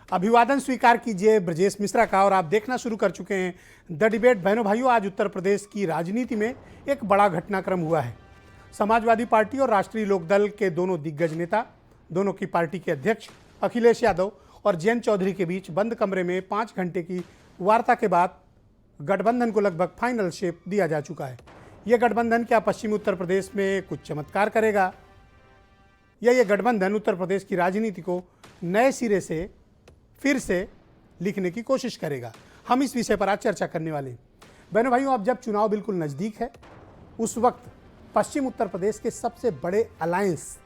अभिवादन स्वीकार कीजिए ब्रजेश मिश्रा का। और आप देखना शुरू कर चुके हैं द डिबेट। बहनों भाइयों, आज उत्तर प्रदेश की राजनीति में एक बड़ा घटनाक्रम हुआ है। समाजवादी पार्टी और राष्ट्रीय लोकदल के दोनों दिग्गज नेता, दोनों की पार्टी के अध्यक्ष अखिलेश यादव और जयंत चौधरी के बीच बंद कमरे में 5 घंटे की वार्ता के बाद गठबंधन को लगभग फाइनल शेप दिया जा चुका है। यह गठबंधन क्या पश्चिमी उत्तर प्रदेश में कुछ चमत्कार करेगा, या यह गठबंधन उत्तर प्रदेश की राजनीति को नए सिरे से फिर से लिखने की कोशिश करेगा? हम इस विषय पर आज चर्चा करने वाले हैं। बहनों भाइयों, अब जब चुनाव बिल्कुल नज़दीक है, उस वक्त पश्चिम उत्तर प्रदेश के सबसे बड़े अलायंस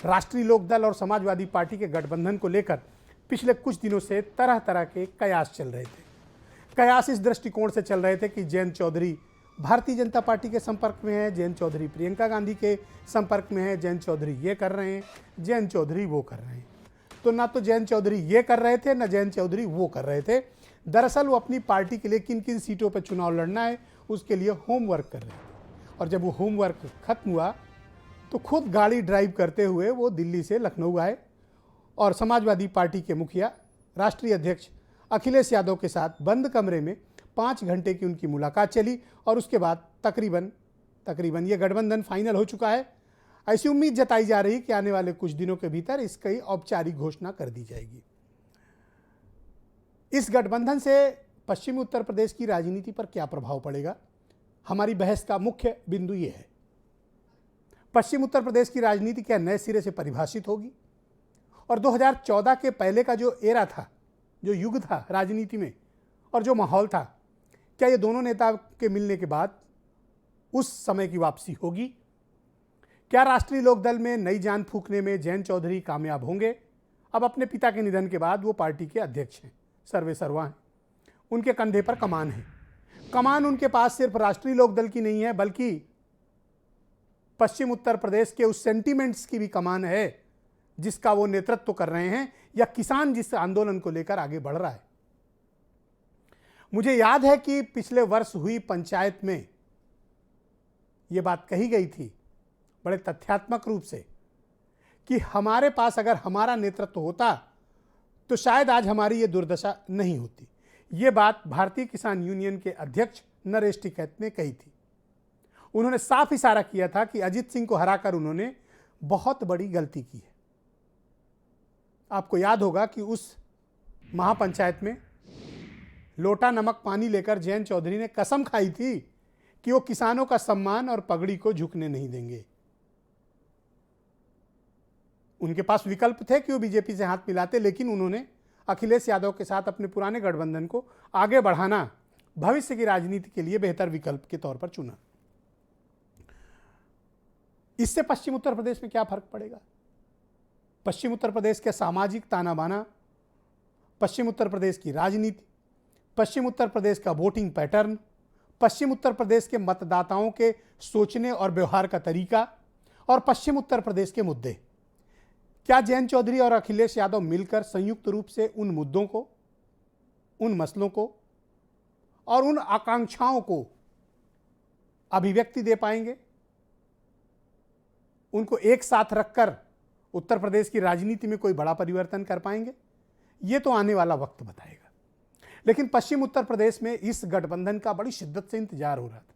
राष्ट्रीय लोकदल और समाजवादी पार्टी के गठबंधन को लेकर पिछले कुछ दिनों से तरह तरह के कयास चल रहे थे। कयास इस दृष्टिकोण से चल रहे थे कि जयंत चौधरी भारतीय जनता पार्टी के संपर्क में है, जयंत चौधरी प्रियंका गांधी के संपर्क में है, जयंत चौधरी ये कर रहे हैं, जयंत चौधरी वो कर रहे हैं। तो ना तो जयंत चौधरी ये कर रहे थे, ना जयंत चौधरी वो कर रहे थे। दरअसल वो अपनी पार्टी के लिए किन किन सीटों पर चुनाव लड़ना है उसके लिए होमवर्क कर रहे थे। और जब वो होमवर्क खत्म हुआ तो खुद गाड़ी ड्राइव करते हुए वो दिल्ली से लखनऊ आए और समाजवादी पार्टी के मुखिया राष्ट्रीय अध्यक्ष अखिलेश यादव के साथ बंद कमरे में 5 घंटे की उनकी मुलाकात चली। और उसके बाद तकरीबन ये गठबंधन फाइनल हो चुका है। ऐसी उम्मीद जताई जा रही कि आने वाले कुछ दिनों के भीतर इसकी औपचारिक घोषणा कर दी जाएगी। इस गठबंधन से पश्चिमी उत्तर प्रदेश की राजनीति पर क्या प्रभाव पड़ेगा, हमारी बहस का मुख्य बिंदु ये है। पश्चिम उत्तर प्रदेश की राजनीति क्या नए सिरे से परिभाषित होगी, और 2014 के पहले का जो एरा था, जो युग था राजनीति में और जो माहौल था, क्या ये दोनों नेता के मिलने के बाद उस समय की वापसी होगी? क्या राष्ट्रीय लोकदल में नई जान फूंकने में जयंत चौधरी कामयाब होंगे? अब अपने पिता के निधन के बाद वो पार्टी के अध्यक्ष हैं, सर्वे सर्वा हैं, उनके कंधे पर कमान है। कमान उनके पास सिर्फ राष्ट्रीय लोकदल की नहीं है, बल्कि पश्चिम उत्तर प्रदेश के उस सेंटीमेंट्स की भी कमान है जिसका वो नेतृत्व कर रहे हैं, या किसान जिस आंदोलन को लेकर आगे बढ़ रहा है। मुझे याद है कि पिछले वर्ष हुई पंचायत में ये बात कही गई थी बड़े तथ्यात्मक रूप से कि हमारे पास अगर हमारा नेतृत्व होता तो शायद आज हमारी ये दुर्दशा नहीं होती। ये बात भारतीय किसान यूनियन के अध्यक्ष नरेश टिकैत ने कही थी। उन्होंने साफ इशारा किया था कि अजीत सिंह को हराकर उन्होंने बहुत बड़ी गलती की है। आपको याद होगा कि उस महापंचायत में लोटा नमक पानी लेकर जयंत चौधरी ने कसम खाई थी कि वो किसानों का सम्मान और पगड़ी को झुकने नहीं देंगे। उनके पास विकल्प थे कि वो बीजेपी से हाथ मिलाते, लेकिन उन्होंने अखिलेश यादव के साथ अपने पुराने गठबंधन को आगे बढ़ाना भविष्य की राजनीति के लिए बेहतर विकल्प के तौर पर चुना। इससे पश्चिम उत्तर प्रदेश में क्या फर्क पड़ेगा? पश्चिम उत्तर प्रदेश के सामाजिक ताना बाना, पश्चिम उत्तर प्रदेश की राजनीति, पश्चिम उत्तर प्रदेश का वोटिंग पैटर्न, पश्चिम उत्तर प्रदेश के मतदाताओं के सोचने और व्यवहार का तरीका, और पश्चिम उत्तर प्रदेश के मुद्दे। क्या जयंत चौधरी और अखिलेश यादव मिलकर संयुक्त रूप से उन मुद्दों को, उन मसलों को और उन आकांक्षाओं को अभिव्यक्ति दे पाएंगे? उनको एक साथ रखकर उत्तर प्रदेश की राजनीति में कोई बड़ा परिवर्तन कर पाएंगे? ये तो आने वाला वक्त बताएगा। लेकिन पश्चिम उत्तर प्रदेश में इस गठबंधन का बड़ी शिद्दत से इंतजार हो रहा था।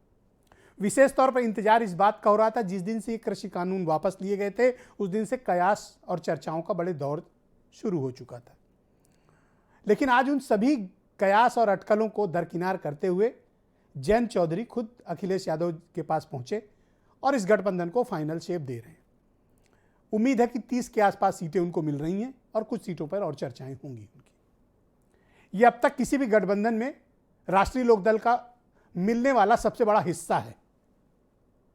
विशेष तौर पर इंतजार इस बात का हो रहा था, जिस दिन से ये कृषि कानून वापस लिए गए थे उस दिन से कयास और चर्चाओं का बड़े दौर शुरू हो चुका था। लेकिन आज उन सभी कयास और अटकलों को दरकिनार करते हुए जयंत चौधरी खुद अखिलेश यादव के पास पहुंचे और इस गठबंधन को फाइनल शेप दे रहे हैं। उम्मीद है कि 30 के आसपास सीटें उनको मिल रही हैं और कुछ सीटों पर और चर्चाएं होंगी उनकी। ये अब तक किसी भी गठबंधन में राष्ट्रीय लोकदल का मिलने वाला सबसे बड़ा हिस्सा है।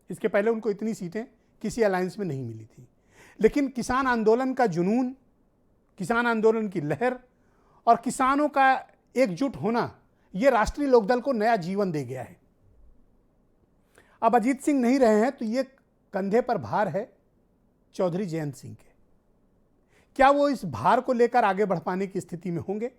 इसके पहले उनको इतनी सीटें किसी अलायंस में नहीं मिली थी। लेकिन किसान आंदोलन का जुनून, किसान आंदोलन की लहर और किसानों का एकजुट होना, यह राष्ट्रीय लोकदल को नया जीवन दे गया है। अब अजीत सिंह नहीं रहे हैं तो ये कंधे पर भार है चौधरी जयंत सिंह के। क्या वो इस भार को लेकर आगे बढ़ पाने की स्थिति में होंगे?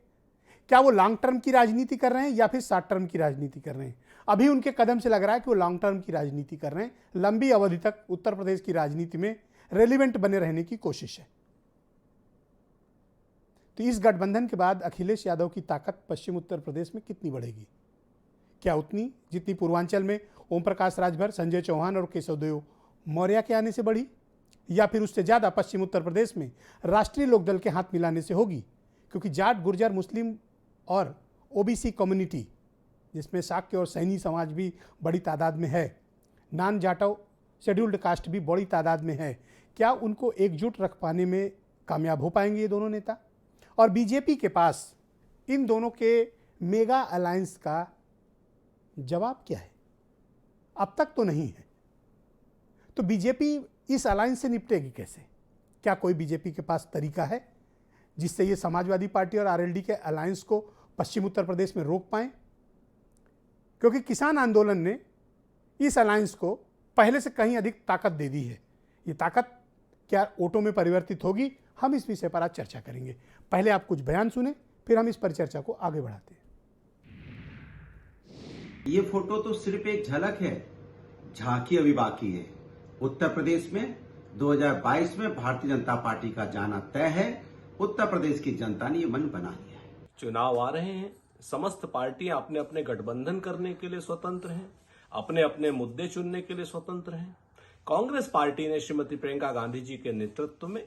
क्या वो लॉन्ग टर्म की राजनीति कर रहे हैं या फिर शॉर्ट टर्म की राजनीति कर रहे हैं? अभी उनके कदम से लग रहा है कि वो लॉन्ग टर्म की राजनीति कर रहे हैं। लंबी अवधि तक उत्तर प्रदेश की राजनीति में रेलिवेंट बने रहने की कोशिश है। तो इस गठबंधन के बाद अखिलेश यादव की ताकत पश्चिम उत्तर प्रदेश में कितनी बढ़ेगी? क्या उतनी जितनी पूर्वांचल में ओम प्रकाश राजभर, संजय चौहान और केशवदेव मौर्य के आने से बढ़ी, या फिर उससे ज़्यादा पश्चिम उत्तर प्रदेश में राष्ट्रीय लोकदल के हाथ मिलाने से होगी? क्योंकि जाट, गुर्जर, मुस्लिम और ओबीसी कम्युनिटी, जिसमें शाक्य और सैनी समाज भी बड़ी तादाद में है, नान जाटव, शेड्यूल्ड कास्ट भी बड़ी तादाद में है, क्या उनको एकजुट रख पाने में कामयाब हो पाएंगे ये दोनों नेता? और बीजेपी के पास इन दोनों के मेगा अलायंस का जवाब क्या है? अब तक तो नहीं है। तो बीजेपी इस अलायंस से निपटेगी कैसे? क्या कोई बीजेपी के पास तरीका है जिससे ये समाजवादी पार्टी और आरएलडी के अलायंस को पश्चिम उत्तर प्रदेश में रोक पाएं? क्योंकि किसान आंदोलन ने इस अलायंस को पहले से कहीं अधिक ताकत दे दी है। ये ताकत क्या वोटों में परिवर्तित होगी? हम इस विषय पर आज चर्चा करेंगे। पहले आप कुछ बयान सुने, फिर हम इस परिचर्चा को आगे बढ़ाते हैं। ये फोटो तो सिर्फ एक झलक है, झांकी अभी बाकी है। उत्तर प्रदेश में 2022 में भारतीय जनता पार्टी का जाना तय है। उत्तर प्रदेश की जनता ने ये मन बना लिया है। चुनाव आ रहे हैं, समस्त पार्टियां अपने अपने गठबंधन करने के लिए स्वतंत्र हैं, अपने अपने मुद्दे चुनने के लिए स्वतंत्र हैं। कांग्रेस पार्टी ने श्रीमती प्रियंका गांधी जी के नेतृत्व में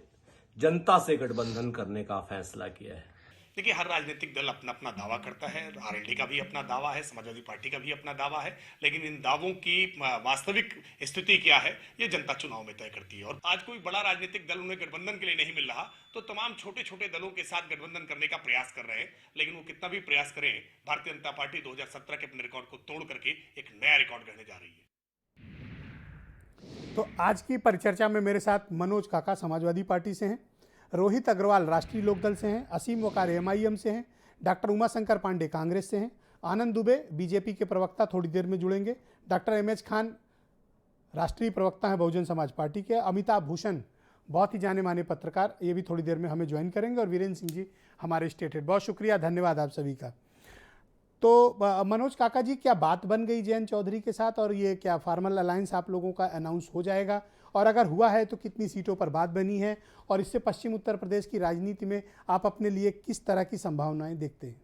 जनता से गठबंधन करने का फैसला किया है। देखिए, हर राजनीतिक दल अपना अपना दावा करता है। आरएलडी का भी अपना दावा है, समाजवादी पार्टी का भी अपना दावा है, लेकिन इन दावों की वास्तविक स्थिति क्या है ये जनता चुनाव में तय करती है। और आज कोई बड़ा राजनीतिक दल उन्हें गठबंधन के लिए नहीं मिल रहा, तो तमाम छोटे छोटे दलों के साथ गठबंधन करने का प्रयास कर रहे हैं। लेकिन वो कितना भी प्रयास करें, भारतीय जनता पार्टी 2017 के अपने रिकॉर्ड को तोड़ करके एक नया रिकॉर्ड गढ़ने जा रही है। तो आज की परिचर्चा में मेरे साथ मनोज काका समाजवादी पार्टी से हैं, रोहित अग्रवाल राष्ट्रीय लोकदल से हैं, असीम वकार एमआईएम से हैं, डॉक्टर उमाशंकर पांडे कांग्रेस से हैं, आनंद दुबे बीजेपी के प्रवक्ता थोड़ी देर में जुड़ेंगे, डॉक्टर एमएच खान राष्ट्रीय प्रवक्ता हैं बहुजन समाज पार्टी के, अमिताभ भूषण बहुत ही जाने माने पत्रकार, ये भी थोड़ी देर में हमें ज्वाइन करेंगे, और वीरेंद्र सिंह जी हमारे स्टेट हेड। बहुत शुक्रिया, धन्यवाद आप सभी का। तो मनोज काका जी, क्या बात बन गई जयंत चौधरी के साथ, और ये क्या फार्मल अलायंस आप लोगों का अनाउंस हो जाएगा, और अगर हुआ है तो कितनी सीटों पर बात बनी है, और इससे पश्चिम उत्तर प्रदेश की राजनीति में आप अपने लिए किस तरह की संभावनाएं देखते हैं?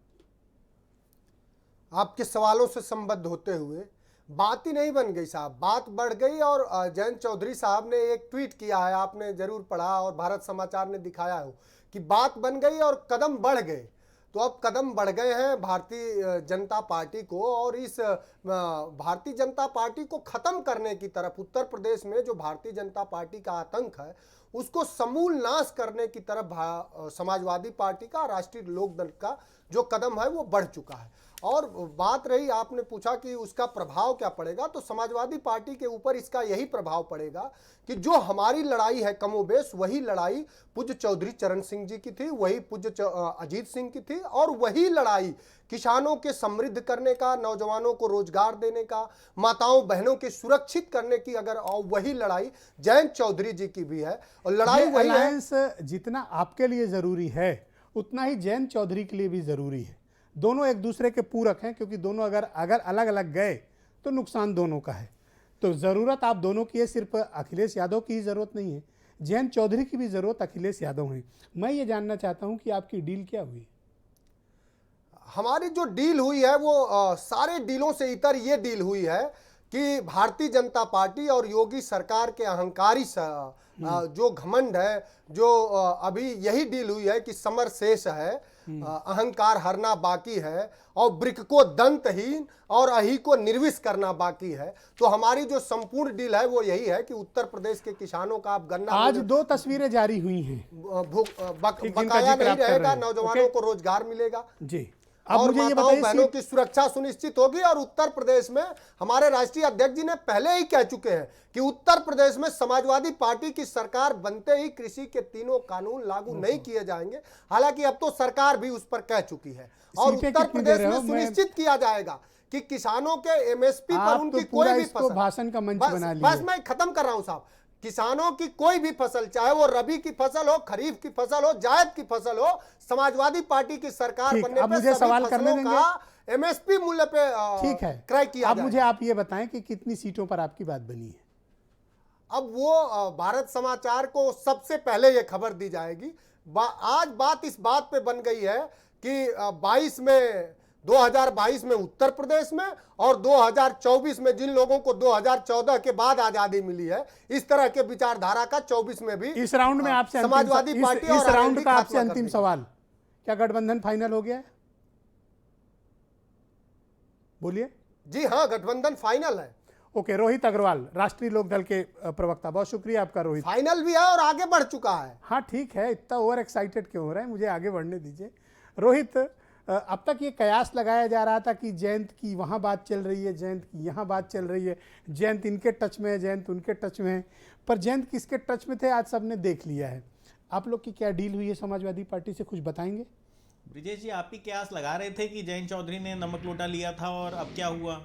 आपके सवालों से संबद्ध होते हुए बात ही नहीं बन गई साहब, बात बढ़ गई। और जयंत चौधरी साहब ने एक ट्वीट किया है, आपने जरूर पढ़ा, और भारत समाचार ने दिखाया हो कि बात बन गई और कदम बढ़ गए। तो अब कदम बढ़ गए हैं भारतीय जनता पार्टी को, और इस भारतीय जनता पार्टी को ख़त्म करने की तरफ, उत्तर प्रदेश में जो भारतीय जनता पार्टी का आतंक है उसको समूल नाश करने की तरफ समाजवादी पार्टी का, राष्ट्रीय लोकदल का जो कदम है वो बढ़ चुका है। और बात रही, आपने पूछा कि उसका प्रभाव क्या पड़ेगा, तो समाजवादी पार्टी के ऊपर इसका यही प्रभाव पड़ेगा कि जो हमारी लड़ाई है कमोबेश, वही लड़ाई पूज्य चौधरी चरण सिंह जी की थी, वही पूज्य अजीत सिंह की थी, और वही लड़ाई किसानों के समृद्ध करने का, नौजवानों को रोजगार देने का, माताओं बहनों के सुरक्षित करने की, अगर और वही लड़ाई जयंत चौधरी जी की भी है। और लड़ाई वही है, जितना आपके लिए जरूरी है उतना ही जयंत चौधरी के लिए भी जरूरी है। दोनों एक दूसरे के पूरक हैं, क्योंकि दोनों अगर अलग अलग गए तो नुकसान दोनों का है। तो ज़रूरत आप दोनों की है, सिर्फ अखिलेश यादव की ही ज़रूरत नहीं है, जयंत चौधरी की भी ज़रूरत अखिलेश यादव है। मैं ये जानना चाहता हूं कि आपकी डील क्या हुई? हमारी जो डील हुई है वो सारे डीलों से इतर ये डील हुई है कि भारतीय जनता पार्टी और योगी सरकार के अहंकारी जो घमंड है, जो अभी यही डील हुई है कि समर शेष है, अहंकार हरना बाकी है, और वृक्क को दंतहीन और अही को निर्विष करना बाकी है। तो हमारी जो संपूर्ण डील है वो यही है कि उत्तर प्रदेश के किसानों का आप गन्ना, आज 2 तस्वीरें जारी हुई हैं, बकाया नहीं रहेगा, नौजवानों को रोजगार मिलेगा जी। और माताओं बहनों की सुरक्षा सुनिश्चित होगी। और उत्तर प्रदेश में हमारे राष्ट्रीय अध्यक्ष जी ने पहले ही कह चुके हैं कि उत्तर प्रदेश में समाजवादी पार्टी की सरकार बनते ही कृषि के तीनों कानून लागू नहीं किए जाएंगे। हालांकि अब तो सरकार भी उस पर कह चुकी है, और उत्तर प्रदेश में सुनिश्चित किया जाएगा कि किसानों के एमएसपी पर उनकी कोई भी फसल, भाषण का मंच बना लिया। बस मैं खत्म कर रहा हूं साहब, किसानों की कोई भी फसल, चाहे वो रबी की फसल हो, खरीफ की फसल हो, जायद की फसल हो, समाजवादी पार्टी की सरकार बनने पर मुझे सवाल करने देंगे, एमएसपी मूल्य पे ठीक है क्रय किया अब मुझे आप ये बताएं कि कितनी सीटों पर आपकी बात बनी है? अब वो भारत समाचार को सबसे पहले ये खबर दी जाएगी आज बात इस बात पे बन गई है कि 2022 में उत्तर प्रदेश में और 2024 में जिन लोगों को 2014 के बाद आजादी मिली है, इस तरह के विचारधारा का 24 में भी इस राउंड में आपसे समाजवादी पार्टी इस और राउंड का आपसे खात्मा अंतिम कर सवाल, क्या गठबंधन फाइनल हो गया है? बोलिए। जी हाँ, गठबंधन फाइनल है। ओके, रोहित अग्रवाल, राष्ट्रीय लोकदल के प्रवक्ता, बहुत शुक्रिया आपका रोहित। फाइनल भी है और आगे बढ़ चुका है। हाँ ठीक है, इतना ओवर एक्साइटेड क्यों हो रहे हैं, मुझे आगे बढ़ने दीजिए। रोहित, अब तक ये कयास लगाया जा रहा था कि जयंत की वहाँ बात चल रही है, जयंत की यहाँ बात चल रही है, जयंत इनके टच में है, जयंत उनके टच में है, पर जयंत किसके टच में थे आज सबने देख लिया है। आप लोग की क्या डील हुई है समाजवादी पार्टी से, कुछ बताएंगे? ब्रिजेश जी, आप ही कयास लगा रहे थे कि जयंत चौधरी ने नमक लोटा लिया था और अब क्या हुआ?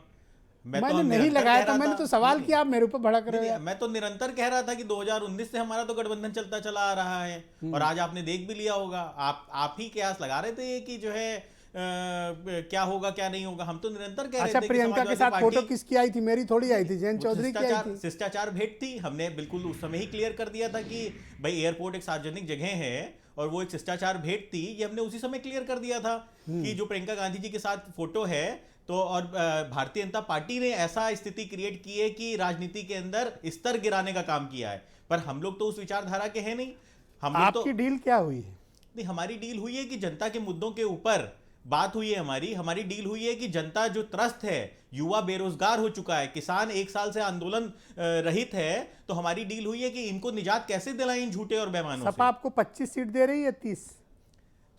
मैंने नहीं लगाया था, मैंने तो सवाल किया, आप मेरे ऊपर भड़क रहे हैं। मैं तो निरंतर कह रहा था कि 2019 से हमारा तो गठबंधन चलता चला आ रहा है और आज आपने देख भी लिया होगा। आप ही कयास लगा रहे थे कि जो है क्या होगा क्या नहीं होगा। हम तो निरंतर कह रहे थे। अच्छा, प्रियंका के साथ फोटो किसकी आई थी? मेरी थोड़ी आई थी, जयंत चौधरी की आई थी। शिष्टाचार भेंट थी। हमने बिल्कुल उस समय ही क्लियर कर दिया था कि भाई एयरपोर्ट एक सार्वजनिक जगह है और वो एक शिष्टाचार भेंट थी। ये हमने उसी समय क्लियर कर दिया था कि जो प्रियंका गांधी जी के साथ फोटो है तो, और भारतीय जनता पार्टी ने ऐसा स्थिति क्रिएट की है कि राजनीति के अंदर स्तर गिराने का काम किया है। पर हम लोग तो उस विचारधारा के हैं नहीं। हम लोग आपकी डील क्या हुई है? नहीं, हमारी डील हुई है कि जनता के मुद्दों के ऊपर बात हुई है। हमारी डील हुई है कि जनता जो त्रस्त है, युवा बेरोजगार हो चुका है, किसान 1 साल से आंदोलन रहित है, तो हमारी डील हुई है कि इनको निजात कैसे दिलाएं इन झूठे और बेईमानों से। सपा आपको 25 सीट दे रही है, 30?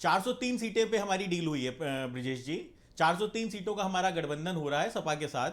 403 सीटें पे हमारी डील हुई है ब्रिजेश जी। 403 सीटों का हमारा गठबंधन हो रहा है सपा के साथ,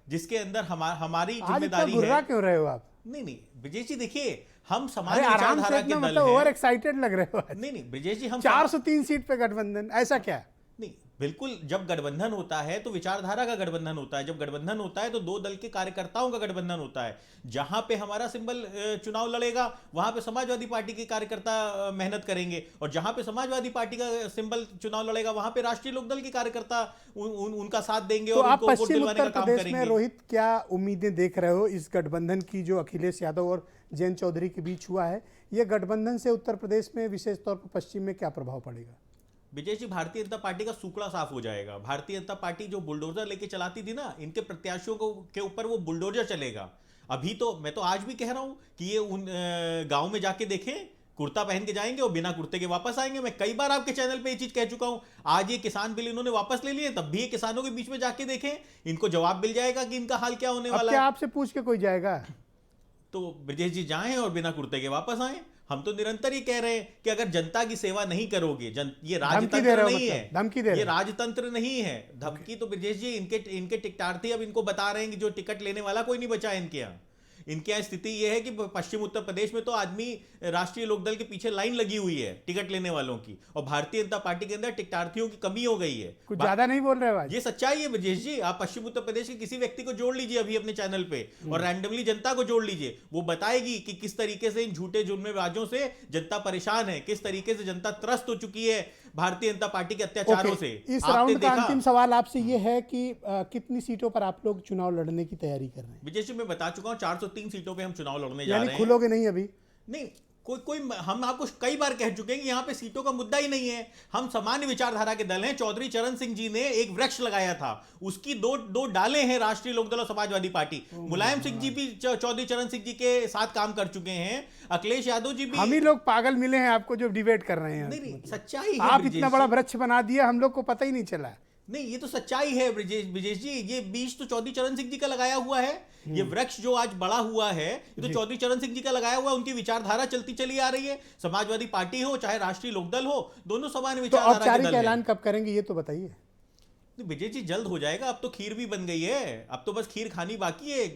जिसके अंदर हमारी जिम्मेदारी है। क्यों रहे हो आप? नहीं ब्रिजेश जी, देखिए हम समाज आराम से विचारधारा के इतना, दल मतलब ओवर हैं। एक्साइटेड लग रहे हो। नहीं ब्रिजेश जी, हम 403 सीट पे गठबंधन, ऐसा क्या? नहीं, बिल्कुल, जब गठबंधन होता है तो विचारधारा का गठबंधन होता है। जब गठबंधन होता है तो 2 दल के कार्यकर्ताओं का गठबंधन होता है। जहां पे हमारा सिंबल चुनाव लड़ेगा वहां पे समाजवादी पार्टी के कार्यकर्ता मेहनत करेंगे, और जहां पे समाजवादी पार्टी का सिंबल चुनाव लड़ेगा वहां पे राष्ट्रीय लोकदल के कार्यकर्ता उनका साथ देंगे तो और आप उनको वोट पश्चिम दिलवाने का उत्तर काम प्रदेश में करेंगे। रोहित क्या उम्मीदें देख रहे हो इस गठबंधन की जो अखिलेश यादव और जयंत चौधरी के बीच हुआ है? यह गठबंधन से उत्तर प्रदेश में, विशेष तौर पर पश्चिम में, क्या प्रभाव पड़ेगा? विजय जी, भारतीय जनता पार्टी का सूखड़ा साफ हो जाएगा। भारतीय जनता पार्टी जो बुलडोजर लेके चलाती थी ना, इनके प्रत्याशियों के ऊपर वो बुलडोजर चलेगा। अभी तो मैं तो आज भी कह रहा हूं कि ये उन गांव में जाके देखें, कुर्ता पहन के जाएंगे और बिना कुर्ते के वापस आएंगे। मैं कई बार आपके चैनल पे ये चीज कह चुका हूं। आज ये किसान बिल इन्होंने वापस ले लिए, तब भी ये किसानों के बीच में जाके देखें, इनको जवाब मिल जाएगा कि इनका हाल क्या होने वाला है। क्या आपसे पूछ के कोई जाएगा? तो ब्रजेश जी जाएं और बिना कुर्ते के वापस आएं। हम तो निरंतर ही कह रहे हैं कि अगर जनता की सेवा नहीं करोगे, ये राजतंत्र नहीं है, धमकी दे रहे ये राजतंत्र नहीं है। धमकी तो ब्रजेश जी इनके टिकटार्थी अब इनको बता रहे हैं कि जो टिकट लेने वाला कोई नहीं बचा है इनके यहाँ। इनके यहाँ स्थिति यह है कि पश्चिम उत्तर प्रदेश में तो आदमी राष्ट्रीय लोकदल के पीछे लाइन लगी हुई है टिकट लेने वालों की, और भारतीय जनता पार्टी के अंदर टिकटार्थियों की कमी हो गई है। कुछ ज्यादा नहीं बोल रहे हो? ये सच्चाई है ब्रजेश जी। आप पश्चिम उत्तर प्रदेश के किसी व्यक्ति को जोड़ लीजिए अभी अपने चैनल पे और रैंडमली जनता को जोड़ लीजिए, वो बताएगी कि किस तरीके से इन झूठे जुर्मेबाजों से जनता परेशान है, किस तरीके से जनता त्रस्त हो चुकी है भारतीय जनता पार्टी के अत्याचारों से। इस राउंड का अंतिम सवाल आपसे ये है कि कितनी सीटों पर आप लोग चुनाव लड़ने की तैयारी कर रहे हैं? विजय जी, मैं बता चुका हूं 403 सीटों पे हम चुनाव लड़ने जा रहे हैं। खुलोगे नहीं अभी? नहीं, कोई हम आपको कई बार कह चुके हैं कि यहाँ पे सीटों का मुद्दा ही नहीं है। हम सामान्य विचारधारा के दल हैं। चौधरी चरण सिंह जी ने एक वृक्ष लगाया था, उसकी दो डाले हैं राष्ट्रीय लोकदल और समाजवादी पार्टी। मुलायम सिंह जी भी चौधरी चरण सिंह जी के साथ काम कर चुके हैं, अखिलेश यादव जी भी। हम ही लोग पागल मिले हैं आपको जो डिबेट कर रहे हैं। नहीं, सच्चाई है। आप इतना बड़ा वृक्ष बना दिया, हम लोग को पता ही नहीं चला। नहीं, ये तो सच्चाई है ब्रिजेश जी। ये बीज तो चौधरी चरण सिंह जी का लगाया हुआ है। ये वृक्ष जो आज बड़ा हुआ है, ये तो चौधरी चरण सिंह जी का लगाया हुआ है। उनकी विचारधारा चलती चली आ रही है। समाजवादी पार्टी हो चाहे राष्ट्रीय लोकदल हो, दोनों समान विचारधारा के दल हैं। औपचारिक ऐलान कब करेंगे ये तो बताइए? विजय जी, जल्द हो जाएगा। अब तो खीर भी बन गई है, अब तो बस खीर खानी बाकी है।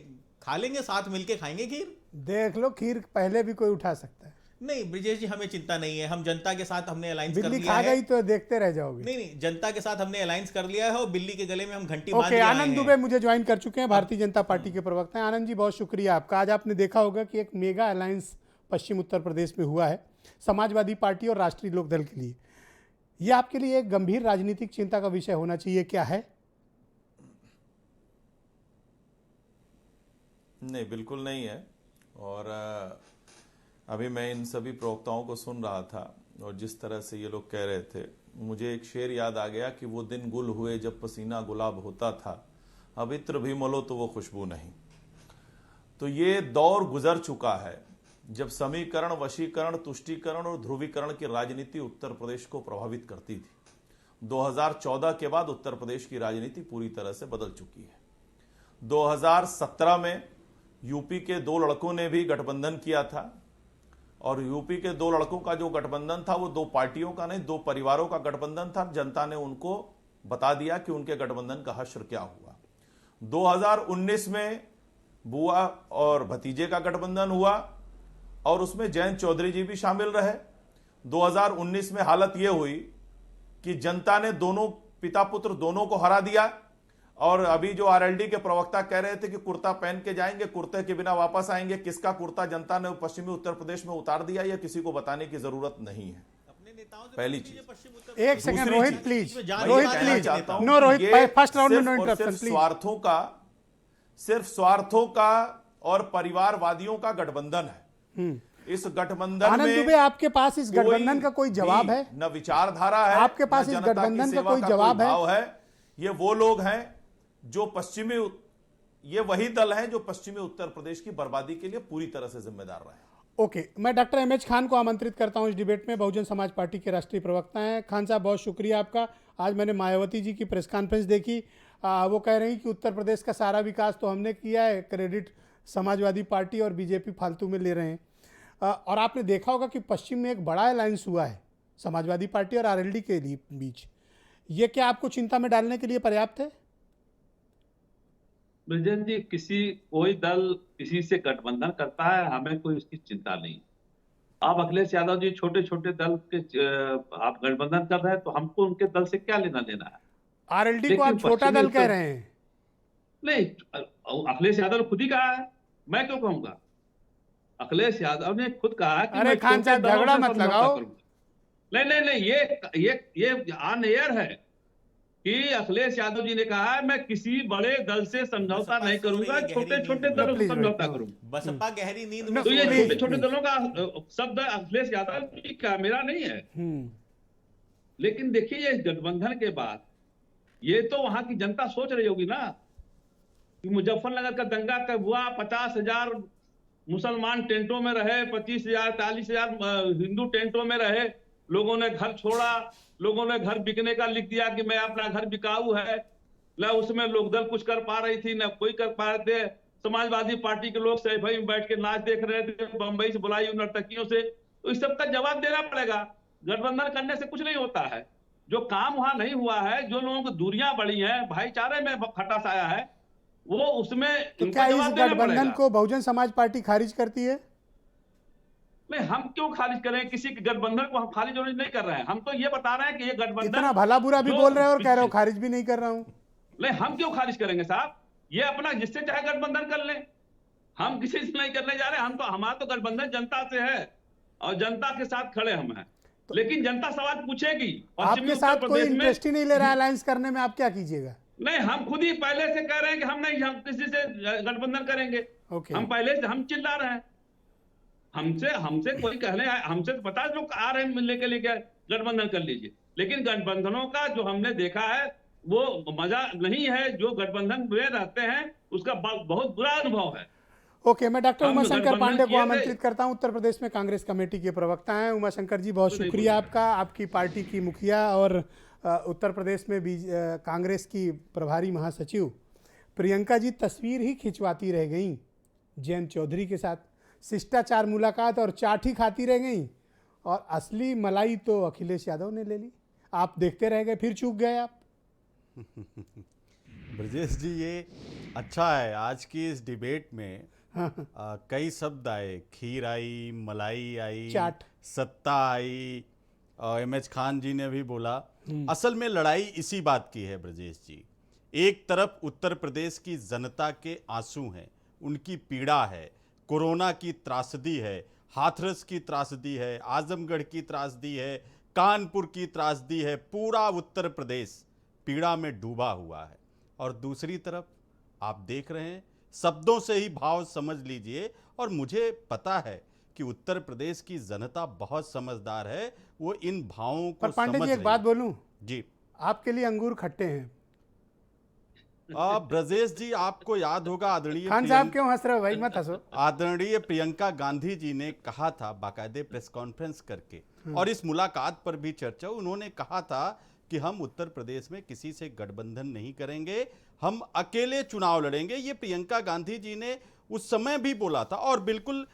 खा लेंगे, साथ मिलके खाएंगे खीर। देख लो, खीर पहले भी कोई उठा सकता है। नहीं ब्रिजेश जी, हमें चिंता नहीं है। हम जनता के साथ हमने अलायंस कर लिया है। बिल्ली खा गई तो देखते रह जाओगे। नहीं, जनता के साथ हमने अलायंस कर लिया है और बिल्ली के गले में हम घंटी बांध दिए हैं। आनंद दुबे मुझे ज्वाइन कर चुके हैं, भारतीय जनता पार्टी के प्रवक्ता हैं। आनंद जी, बहुत शुक्रिया आपका। आज आपने देखा होगा कि एक मेगा अलायंस पश्चिम उत्तर प्रदेश में हुआ है समाजवादी पार्टी और राष्ट्रीय लोकदल के लिए। यह आपके लिए एक गंभीर राजनीतिक चिंता का विषय होना चाहिए, क्या है? नहीं, बिल्कुल नहीं है। और अभी मैं इन सभी प्रवक्ताओं को सुन रहा था और जिस तरह से ये लोग कह रहे थे, मुझे एक शेर याद आ गया कि वो दिन गुल हुए जब पसीना गुलाब होता था, अब इत्र भी मलो तो वो खुशबू नहीं। तो ये दौर गुजर चुका है जब समीकरण, वशीकरण, तुष्टीकरण और ध्रुवीकरण की राजनीति उत्तर प्रदेश को प्रभावित करती थी। 2014 के बाद उत्तर प्रदेश की राजनीति पूरी तरह से बदल चुकी है। 2017 में यूपी के दो लड़कों ने भी गठबंधन किया था, और यूपी के दो लड़कों का जो गठबंधन था वो दो पार्टियों का नहीं, दो परिवारों का गठबंधन था। जनता ने उनको बता दिया कि उनके गठबंधन का हश्र क्या हुआ। 2019 में बुआ और भतीजे का गठबंधन हुआ और उसमें जयंत चौधरी जी भी शामिल रहे। 2019 में हालत यह हुई कि जनता ने दोनों पिता पुत्र दोनों को हरा दिया, और अभी जो आरएलडी के प्रवक्ता कह रहे थे कि कुर्ता पहन के जाएंगे, कुर्ते के बिना वापस आएंगे, किसका कुर्ता जनता ने पश्चिमी उत्तर प्रदेश में उतार दिया, यह किसी को बताने की जरूरत नहीं है। पहली चीज। एक second Rohit please, Rohit please, चाहता हूं नो कि रोहित, ये फर्स्ट राउंड में सिर्फ नो और इंटरप्शन सिर्फ प्लीज। सिर्फ स्वार्थों का और परिवारवादियों का गठबंधन है। इस गठबंधन आनंद में दुबे, आपके पास इस गठबंधन का कोई जवाब है? न विचारधारा है, आपके पास न इस जनता की गठबंधन का सेवा कोई जवाब है? भाव है। ये वो लोग हैं जो ये वही दल हैं जो पश्चिमी उत्तर प्रदेश की बर्बादी के लिए पूरी तरह से जिम्मेदार रहे हैं। ओके, मैं डॉक्टर एमएच खान को आमंत्रित करता हूं इस डिबेट में। बहुजन समाज पार्टी के राष्ट्रीय प्रवक्ता हैं। खान साहब, बहुत शुक्रिया आपका। आज मैंने मायावती जी की प्रेस कॉन्फ्रेंस देखी, वो कह रही कि उत्तर प्रदेश का सारा विकास तो हमने किया है, क्रेडिट समाजवादी पार्टी और बीजेपी फालतू में ले रहे हैं। और आपने देखा होगा कि पश्चिम में एक बड़ा अलायंस हुआ है समाजवादी पार्टी और आरएलडी के बीच। ये क्या आपको चिंता में डालने के लिए पर्याप्त है? ब्रजेश जी, कोई दल किसी से गठबंधन करता है, हमें कोई उसकी चिंता नहीं। आप अखिलेश यादव जी छोटे छोटे दल के आप गठबंधन कर रहे हैं, तो हमको उनके दल से क्या लेना देना है? आरएलडी को आप छोटा दल कह रहे हैं? नहीं, अखिलेश यादव ने खुद ही कहा है, मैं क्यों कहूंगा? अखिलेश यादव ने खुद कहा है कि अरे खान साहब, झगड़ा मत लगाओ। नहीं, ये ऑन एयर है कि अखिलेश यादव जी ने कहा है मैं किसी बड़े दल से समझौता नहीं करूंगा, छोटे छोटे दलों से समझौता करूंगा। बसपा गहरी नींद में तो ये छोटे छोटे दलों का शब्द अखिलेश यादव जी का, मेरा नहीं है। लेकिन देखिए, ये गठबंधन के बाद ये तो वहां की जनता सोच रही होगी ना कि मुजफ्फरनगर का दंगा कब हुआ, 50,000 मुसलमान टेंटों में रहे, 25,000 40,000 हिंदू टेंटों में रहे, लोगों ने घर छोड़ा, लोगों ने घर बिकने का लिख दिया कि मैं अपना घर बिकाऊ है। न उसमें लोकदल कुछ कर पा रही थी, न कोई कर पा रहे थे। समाजवादी पार्टी के लोग सैफई में बैठ के नाच देख रहे थे, बंबई से बुलाई नर्तकियों से। तो इस सब का जवाब देना पड़ेगा। गठबंधन करने से कुछ नहीं होता है। जो काम वहां नहीं हुआ है, जो लोगों की दूरियां बढ़ी हैं, भाईचारे में खटास आया है, वो उसमें तो क्या इस गठबंधन को बहुजन समाज पार्टी खारिज करती है? नहीं, हम क्यों खारिज करें? किसी के गठबंधन को हम खारिज नहीं कर रहे हैं। हम तो ये बता रहे हैं कि ये गठबंधन, इतना भला बुरा भी बोल रहे हो और कह रहे हो खारिज भी नहीं कर रहा हूं। नहीं, हम क्यों खारिज करेंगे साहब? ये अपना जिससे चाहे गठबंधन कर ले, हम किसी से नहीं करने जा रहे। हम तो, हमारा तो गठबंधन जनता से है और जनता के साथ खड़े हम हैं। लेकिन जनता सवाल पूछेगी, आपके साथ कोई इंटरेस्ट ही नहीं ले रहा है अलायंस करने में, आप क्या कीजिएगा? नहीं, हम खुद ही पहले से कह रहे हैं कि हम किसी से गठबंधन करेंगे। हम पहले से हम चिल्ला रहे हैं। हमसे कोई कहने, हमसे तो 50 लोग आ रहे हैं मिलने के लिए क्या गठबंधन कर लीजिए। लेकिन गठबंधनों का जो हमने देखा है वो मजा नहीं है। जो गठबंधन में रहते हैं उसका बहुत बुरा अनुभव है। ओके, मैं डॉक्टर उमाशंकर पांडे को आमंत्रित करता हूं। उत्तर प्रदेश में कांग्रेस कमेटी के प्रवक्ता हैं उमाशंकर जी, बहुत शुक्रिया आपका। आपकी पार्टी की मुखिया और उत्तर प्रदेश में भी कांग्रेस की प्रभारी महासचिव प्रियंका जी तस्वीर ही खिंचवाती रह गई जयंत चौधरी के साथ। शिष्टाचार मुलाकात और चाट ही खाती रह गई, और असली मलाई तो अखिलेश यादव ने ले ली। आप देखते रह गए, फिर चूक गए आप। ब्रजेश जी, ये अच्छा है आज की इस डिबेट में कई शब्द आए, खीर आई, मलाई आई, चाट, सत्ता आई, एमएच खान जी ने भी बोला। असल में लड़ाई इसी बात की है ब्रजेश जी। एक तरफ उत्तर प्रदेश की जनता के आंसू हैं, उनकी पीड़ा है, कोरोना की त्रासदी है, हाथरस की त्रासदी है, आजमगढ़ की त्रासदी है, कानपुर की त्रासदी है। पूरा उत्तर प्रदेश पीड़ा में डूबा हुआ है। और दूसरी तरफ आप देख रहे हैं, शब्दों से ही भाव समझ लीजिए। और मुझे पता है कि उत्तर प्रदेश की जनता बहुत समझदार है, वो इन भावों को पर पांडे समझ जी एक रही बात है। बोलूं, जी आपके लिए अंगूर खट्टे हैं। ब्रजेश जी, आपको याद होगा आदरणीय खान साहब क्यों हंस रहे हो भाई, मत हंसो। आदरणीय प्रियंका गांधी जी ने कहा था बाकायदे प्रेस कॉन्फ्रेंस करके, और इस मुलाकात पर भी चर्चा, उन्होंने कहा था कि हम उत्तर प्रदेश में किसी से गठबंधन नहीं करेंगे, हम अकेले चुनाव लड़ेंगे। ये प्रियंका गांधी जी ने उस समय भी बोला था, और बिल्कुल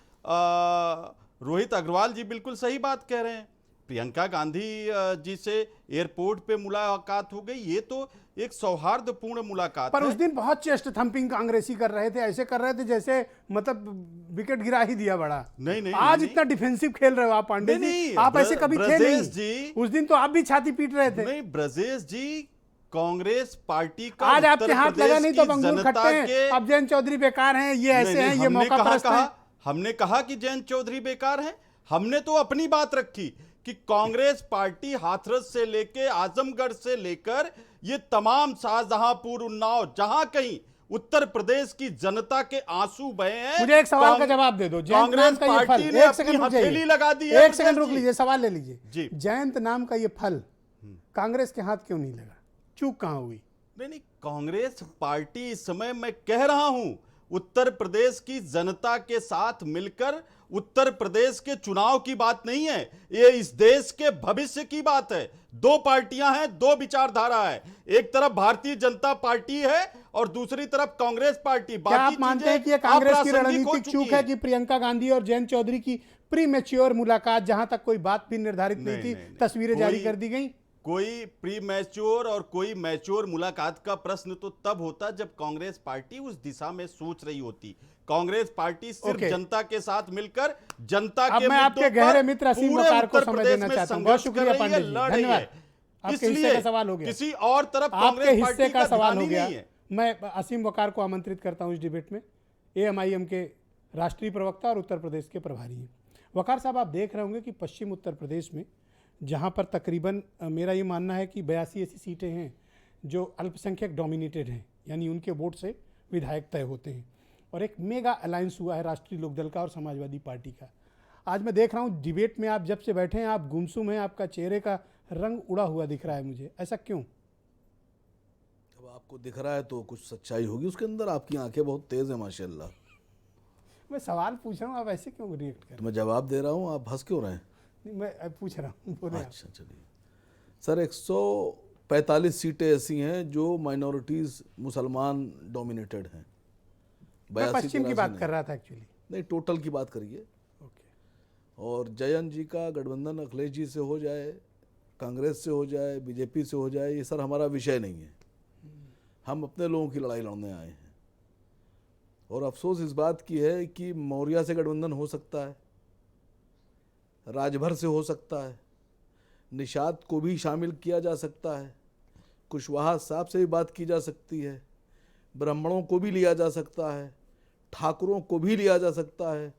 रोहित अग्रवाल जी बिल्कुल सही बात कह रहे हैं। प्रियंका गांधी जी से एयरपोर्ट पे मुलाकात हो गई, ये तो एक सौहार्दपूर्ण मुलाकात पर है। उस दिन बहुत चेस्ट थंपिंग कांग्रेसी कर रहे थे, ऐसे कर रहे थे जैसे मतलब विकेट गिरा ही दिया बड़ा। नहीं, आज नहीं, इतना डिफेंसिव खेल रहे हो आप पांडे जी, नहीं, आप ऐसे कभी थे ब्रजेश नहीं जी, उस दिन तो आप भी छाती पीट रहे थे। नहीं ब्रजेश जी, कांग्रेस पार्टी का आज आपके उत्तर हाथ लगा प्रदेश नहीं तो की अंगूर जनता खट्टे हैं, के- अब जयंत चौधरी बेकार हैं, ये ऐसे नहीं, हैं, ये हमने मौका परस्त हैं। हमने कहा कि जयंत चौधरी बेकार है? हमने तो अपनी बात रखी कि कांग्रेस पार्टी हाथरस से लेके आजमगढ़ से लेकर ये तमाम शाहजहांपुर, उन्नाव, जहां कहीं उत्तर प्रदेश की जनता के आंसू बहे हैं। मुझे एक सवाल का जवाब दे दो। जयंत नाम का ये फल, एक सेकंड रुक हथेली जाइए, लगा दी है एक सेकंड रुक जी। लीजिए, सवाल ले लीजिए। जी। जयंत नाम का ये फल कांग्रेस के हाथ क्यों नहीं लगा? चूक कहां हुई? नहीं, कांग्रेस पार्टी इस समय मैं कह रहा हूं उत्तर प्रदेश की जनता के साथ मिलकर, उत्तर प्रदेश के चुनाव की बात नहीं है, ये इस देश के भविष्य की बात है। दो पार्टियां हैं, दो विचारधारा है, एक तरफ भारतीय जनता पार्टी है और दूसरी तरफ कांग्रेस पार्टी। क्या आप मानते हैं कि ये कांग्रेस की अप्रासंगिक हो रणनीतिक चुकी चूक है कि प्रियंका गांधी और जयंत चौधरी की प्री मैच्योर मुलाकात, जहां तक कोई बात भी निर्धारित नहीं थी, नहीं। तस्वीरें जारी कोई- कर दी गई? कोई प्री मैच्योर और कोई मैच्योर मुलाकात का प्रश्न तो तब होता जब कांग्रेस पार्टी उस दिशा में सोच रही होती। कांग्रेस पार्टी सिर्फ ओके। जनता के साथ मिलकर जनता अब के मैं आपके मुद्दों गहरे पर मित्र असीम पूरे वकार को उत्तर समय प्रदेश देना में चाहता हूं। बहुत संघर्ष शुक्रिया कर रही पांडे है, जी, लड़ रही धन्यवाद। है। आपके हिस्से इसलिए का सवाल हो गया, किसी और तरफ आपके कांग्रेस हिस्से पार्टी का सवाल ध्यान हो ही गया। नहीं है। मैं असीम वकार को आमंत्रित करता हूं इस डिबेट में। एएमआईएम के राष्ट्रीय प्रवक्ता और उत्तर प्रदेश के प्रभारी हैं। वकार साहब, आप देख रहे होंगे कि पश्चिम उत्तर प्रदेश में जहां पर तकरीबन मेरा ये मानना है कि 82 ऐसी सीटें हैं जो अल्पसंख्यक डोमिनेटेड हैं, यानी उनके वोट से विधायक तय होते हैं, और एक मेगा अलायंस हुआ है राष्ट्रीय लोकदल का और समाजवादी पार्टी का। आज मैं देख रहा हूँ डिबेट में आप जब से बैठे हैं आप गुमसुम हैं, आपका चेहरे का रंग उड़ा हुआ दिख रहा है मुझे, ऐसा क्यों? अब आपको दिख रहा है तो कुछ सच्चाई होगी उसके अंदर। आपकी आंखें बहुत तेज है माशाल्लाह। मैं सवाल पूछ रहा हूँ, आप ऐसे क्यों रिएक्ट कर तो मैं जवाब दे रहा हूँ, आप हंस क्यों रहे हैं? नहीं, मैं पूछ रहा हूँ, बोले आप। अच्छा चलिए सर, 145 सीटें ऐसी हैं जो माइनॉरिटीज़ मुसलमान डोमिनेटेड हैं। मैं 82 पश्चिम की 83 बात नहीं। कर रहा था एक्चुअली। नहीं, टोटल की बात करिए। ओके, और जयंत जी का गठबंधन अखिलेश जी से हो जाए, कांग्रेस से हो जाए, बीजेपी से हो जाए, ये सर हमारा विषय नहीं है। हम अपने लोगों की लड़ाई लड़ने आए हैं। और अफसोस इस बात की है कि मौर्या से गठबंधन हो सकता है, राजभर से हो सकता है, निषाद को भी शामिल किया जा सकता है, कुशवाहा साहब से भी बात की जा सकती है, ब्राह्मणों को भी लिया जा सकता है, ठाकुरों को भी लिया जा सकता है,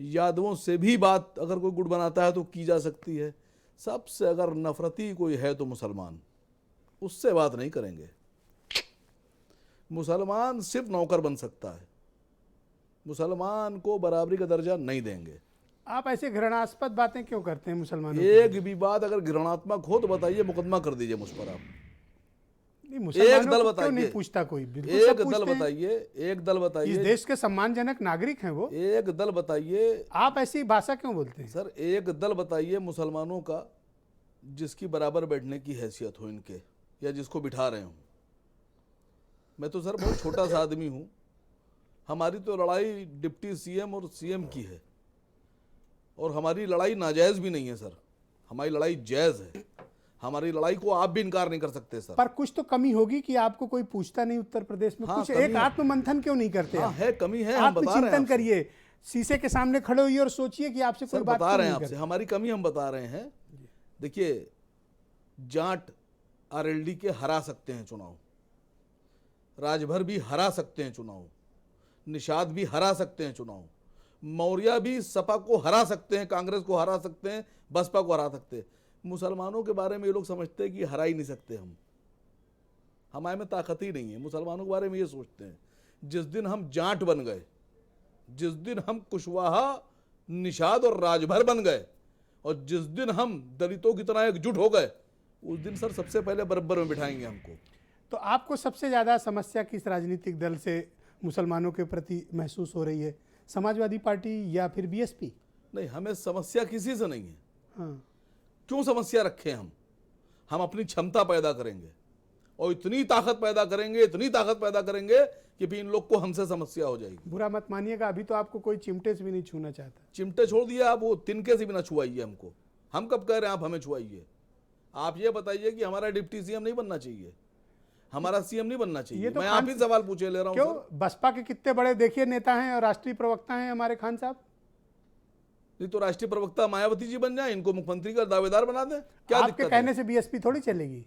यादवों से भी बात अगर कोई गुट बनाता है तो की जा सकती है। सबसे अगर नफरती कोई है तो मुसलमान, उससे बात नहीं करेंगे। मुसलमान सिर्फ नौकर बन सकता है, मुसलमान को बराबरी का दर्जा नहीं देंगे। आप ऐसे घृणास्पद बातें क्यों करते हैं मुसलमानों की? एक भी बात अगर घृणात्मक हो तो बताइए, मुकदमा कर दीजिए मुझ पर आप। नहीं, मुसलमानों एक दल को क्यों बताइए, नहीं पूछता कोई? बिल्कुल सब एक दल पूछते हैं। बताइए, एक दल इस बताइए, देश के सम्मानजनक नागरिक हैं वो, एक दल बताइए आप ऐसी भाषा क्यों बोलते हैं? सर, एक दल बताइए मुसलमानों का जिसकी बराबर बैठने की हैसियत हो इनके, या जिसको बिठा रहे हूँ। मैं तो सर बहुत छोटा सा आदमी हूँ। हमारी तो लड़ाई डिप्टी सीएम और सीएम की है, और हमारी लड़ाई नाजायज़ भी नहीं है सर, हमारी लड़ाई जायज़ है। हमारी लड़ाई को आप भी इनकार नहीं कर सकते सर। पर कुछ तो कमी होगी कि आपको कोई पूछता नहीं उत्तर प्रदेश में। हाँ, कुछ कमी एक है। आत्ममंथन क्यों नहीं करते हाँ आप? है, कमी है, हम बता रहे हैं आत्मचिंतन आपसे। करिए, शीशे के सामने खड़े होइए और सोचिए कि आपसे कोई सर बात बता क्यों रहे हैं नहीं आपसे, करते। हमारी कमी हम बता रहे हैं। देखिए, जाट आरएलडी के हरा सकते हैं चुनाव, राजभर भी हरा सकते हैं चुनाव, निषाद भी हरा सकते हैं चुनाव, मौर्या भी सपा को हरा सकते हैं, कांग्रेस को हरा सकते हैं, बसपा को हरा सकते हैं। मुसलमानों के बारे में ये लोग समझते हैं कि हरा ही नहीं सकते हम, हमारे में ताकत ही नहीं है। मुसलमानों के बारे में ये सोचते हैं जिस दिन हम जाट बन गए, जिस दिन हम कुशवाहा निषाद और राजभर बन गए और जिस दिन हम दलितों की तरह एकजुट हो गए उस दिन सर सबसे पहले बराबर में बिठाएंगे हमको। तो आपको सबसे ज़्यादा समस्या किस राजनीतिक दल से मुसलमानों के प्रति महसूस हो रही है, समाजवादी पार्टी या फिर बीएसपी? नहीं, हमें समस्या किसी से नहीं है। हाँ, क्यों समस्या रखें हम अपनी क्षमता पैदा करेंगे और इतनी ताकत पैदा करेंगे कि फिर इन लोग को हमसे समस्या हो जाएगी। बुरा मत मानिएगा, अभी तो आपको कोई चिमटे से भी नहीं छूना चाहता। चिमटे छोड़ दिया, आप वो तिनके से भी ना छुआइए हमको। हम कब कह रहे हैं आप हमें छुआइए? आप ये बताइए कि हमारा डिप्टी सीएम नहीं बनना चाहिए, हमारा सीएम नहीं बनना चाहिए। तो मैं आप ही सवाल पूछे ले रहा हूँ। क्यों? बसपा के कितने बड़े देखिए नेता हैं और राष्ट्रीय प्रवक्ता हैं हमारे खान साहब। नहीं तो राष्ट्रीय प्रवक्ता मायावती जी बन जाए, इनको मुख्यमंत्री का दावेदार बना दें, क्या आपके दिक्कत कहने है? से बीएसपी थोड़ी चलेगी।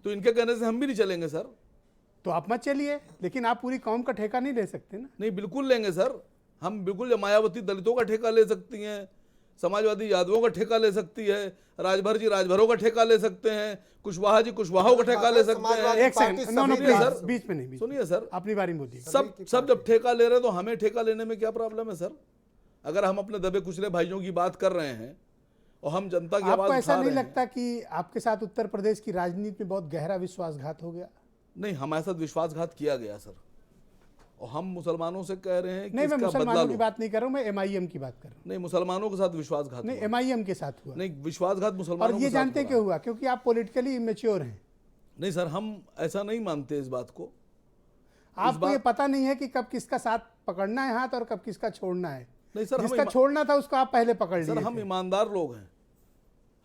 तो इनके कहने से हम भी नहीं चलेंगे सर। तो आप मत चलिए, लेकिन आप पूरी कौम का ठेका नहीं ले सकते ना। नहीं, बिल्कुल लेंगे सर, हम बिल्कुल। मायावती दलितों का ठेका ले सकती हैं, समाजवादी यादवों का ठेका ले सकती है, राजभर जी राजभरों का ठेका ले सकते हैं, कुशवाहा जी कुशवाहाओं का ठेका ले सकते हैं। एक सेकंड, नो नो सुनिए प्लीज, सर, बीच में नहीं, सुनिए सर, अपनी बारी में बोलिए। सब जब ठेका ले रहे हैं तो हमें ठेका लेने में क्या प्रॉब्लम है सर? अगर हम अपने दबे कुचले भाइयों की बात कर रहे हैं और हम जनता की आवाज आपको ऐसा उठा नहीं रहे हैं। लगता कि आपके साथ उत्तर प्रदेश की राजनीति में बहुत गहरा विश्वासघात हो गया? नहीं, हमारे साथ विश्वासघात किया गया सर, और हम मुसलमानों से कह रहे हैं कि नहीं, मैं इसका बदला मुसलमानों की लो। बात नहीं कर रहा हूँ, मैं एमआईएम की बात कर रहा हूँ। नहीं, मुसलमानों के साथ विश्वासघात नहीं, हुआ। एमआईएम के साथ हुआ। नहीं, विश्वासघात मुसलमानों और ये के साथ जानते हुआ। क्यों हुआ? क्योंकि आप पॉलिटिकली इमेच्योर हैं। नहीं सर, हम ऐसा नहीं मानते इस बात को। आपको ये पता नहीं है कि कब किसका साथ पकड़ना है हाथ और कब किसका छोड़ना है। नहीं सर, जिसका छोड़ना था उसको आप पहले पकड़ लिए सर हम थे। ईमानदार लोग हैं,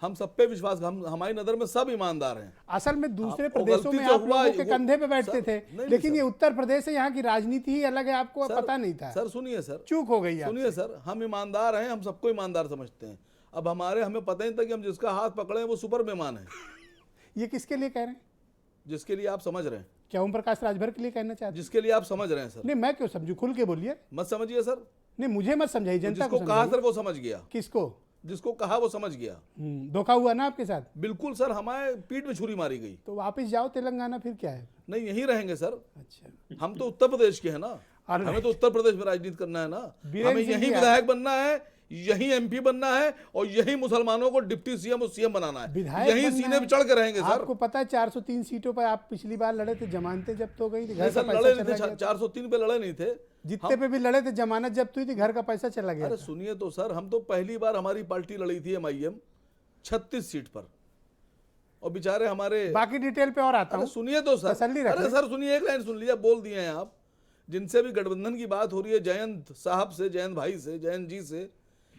हम सब पे विश्वास, हम हमारी नजर में सब ईमानदार हैं। असल में दूसरे और प्रदेशों गलती में जो आप हुआ, लोगों के वो- कंधे पे बैठते सर, थे, नहीं, लेकिन सर। ये उत्तर प्रदेश है, यहाँ की राजनीति ही अलग है, आपको सर, पता नहीं था। सर सुनिए सर, चूक हो गई आपसे। सुनिए सर, हम ईमानदार हैं, हम सबको ईमानदार समझते हैं। अब हमें पता ही था कि हम जिसका हाथ पकड़े हैं वो सुपर मेहमान है। ये किसके लिए कह रहे हैं? जिसके लिए आप समझ रहे हैं, क्या ओम प्रकाश राजभर के लिए कहना चाहते हैं? जिसके लिए आप समझ रहे हैं सर। नहीं, मैं क्यों समझू, खुल के बोलिए। मत समझिए सर, नहीं, मुझे मत समझाइए, जनता को जिसको कहा समझाइए। सर वो समझ गया, किसको? जिसको कहा वो समझ गया। धोखा हुआ ना आपके साथ? बिल्कुल सर, हमारे पीठ में छुरी मारी गई। तो वापस जाओ तेलंगाना, फिर क्या है? नहीं, यहीं रहेंगे सर। अच्छा, हम तो उत्तर प्रदेश के हैं ना, Alright. हमें तो उत्तर प्रदेश में राजनीति करना है ना। बीरेन हमें सिंह यहीं जी, विधायक बनना है, यहीं एमपी बनना है और यहीं मुसलमानों को डिप्टी सीएम और सीएम बनाना है। विधायक यहीं बनना सीने है। पे चढ़ के रहेंगे सर। आपको पता है 403 सीटों पर आप पिछली बार लड़े थे, जमानतें जब्त हो गई थी, घर नहीं का सर, पैसा लड़े चला नहीं गया थे, था। 403 पे लड़े नहीं थे। जितने पे भी लड़े थे जमानत जब्त हुई थी, घर का पैसा चला गया अरे था। सुनिए तो सर, हम तो पहली बार हमारी पार्टी लड़ी थी एमआईएम 36 सीट पर, और बेचारे हमारे। बाकी डिटेल पे और आता अरे हूँ, सुनिए तो सर, तसल्ली रख अरे लें। सर सुनिए, एक लाइन सुन लीजिए, बोल दिए हैं आप। जिनसे भी गठबंधन की बात हो रही है, जयंत साहब से, जयंत भाई से, जयंत जी से,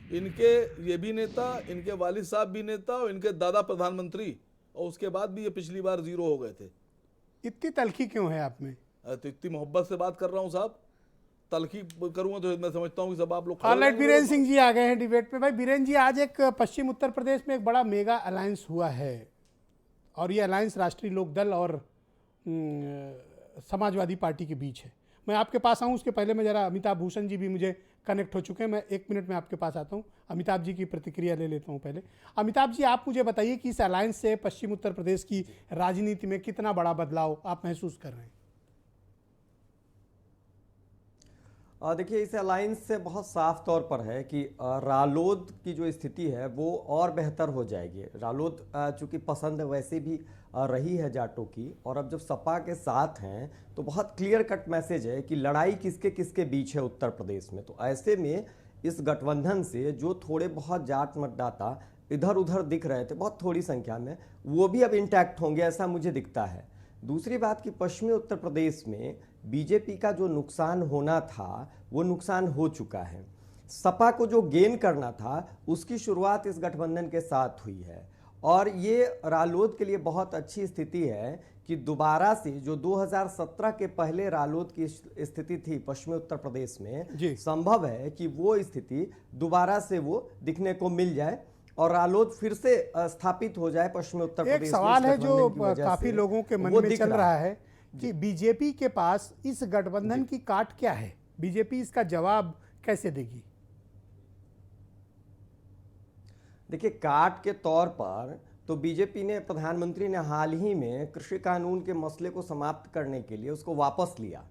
इनके ये भी नेता, इनके वालिद साहब भी नेता और इनके दादा प्रधानमंत्री, और उसके बाद भी ये पिछली बार 0 हो गए थे। इतनी तलखी क्यों है आप में? तो इतनी मोहब्बत से बात कर रहा हूँ साहब, तलखी करूँगा तो मैं समझता हूँ कि सब आप लोग खड़े ऑलराइट, रहेंगे। बीरेन सिंह जी आ गए हैं डिबेट पे। भाई बीरेन जी, आज एक पश्चिम उत्तर प्रदेश में एक बड़ा मेगा अलायंस हुआ है, और ये अलायंस राष्ट्रीय लोकदल और समाजवादी पार्टी के बीच है। मैं आपके पास आऊँ उसके पहले मैं जरा, अमिताभ भूषण जी भी मुझे कनेक्ट हो चुके हैं, मैं 1 मिनट में आपके पास आता हूँ, अमिताभ जी की प्रतिक्रिया ले लेता हूँ पहले। अमिताभ जी, आप मुझे बताइए कि इस अलायंस से पश्चिम उत्तर प्रदेश की राजनीति में कितना बड़ा बदलाव आप महसूस कर रहे हैं? देखिए, इस अलायंस से बहुत साफ तौर पर है कि रालोद की जो स्थिति है वो और बेहतर हो जाएगी। रालोद चूँकि पसंद वैसे भी रही है जाटों की, और अब जब सपा के साथ हैं तो बहुत क्लियर कट मैसेज है कि लड़ाई किसके किसके बीच है उत्तर प्रदेश में। तो ऐसे में इस गठबंधन से जो थोड़े बहुत जाट मतदाता इधर उधर दिख रहे थे, बहुत थोड़ी संख्या में, वो भी अब इंटैक्ट होंगे, ऐसा मुझे दिखता है। दूसरी बात कि पश्चिमी उत्तर प्रदेश में बीजेपी का जो नुकसान होना था वो नुकसान हो चुका है। सपा को जो गेन करना था उसकी शुरुआत इस गठबंधन के साथ हुई है, और ये रालोद के लिए बहुत अच्छी स्थिति है कि दोबारा से जो 2017 के पहले रालोद की स्थिति थी पश्चिमी उत्तर प्रदेश में, संभव है कि वो स्थिति दोबारा से वो दिखने को मिल जाए और रालोद फिर से स्थापित हो जाए पश्चिमी उत्तर प्रदेश में। एक सवाल है जो काफी लोगों के मन में चल रहा है कि बीजेपी के पास इस गठबंधन की काट क्या है, बीजेपी इसका जवाब कैसे देगी? देखिए, काट के तौर पर तो बीजेपी ने, प्रधानमंत्री ने हाल ही में कृषि कानून के मसले को समाप्त करने के लिए उसको वापस लिया,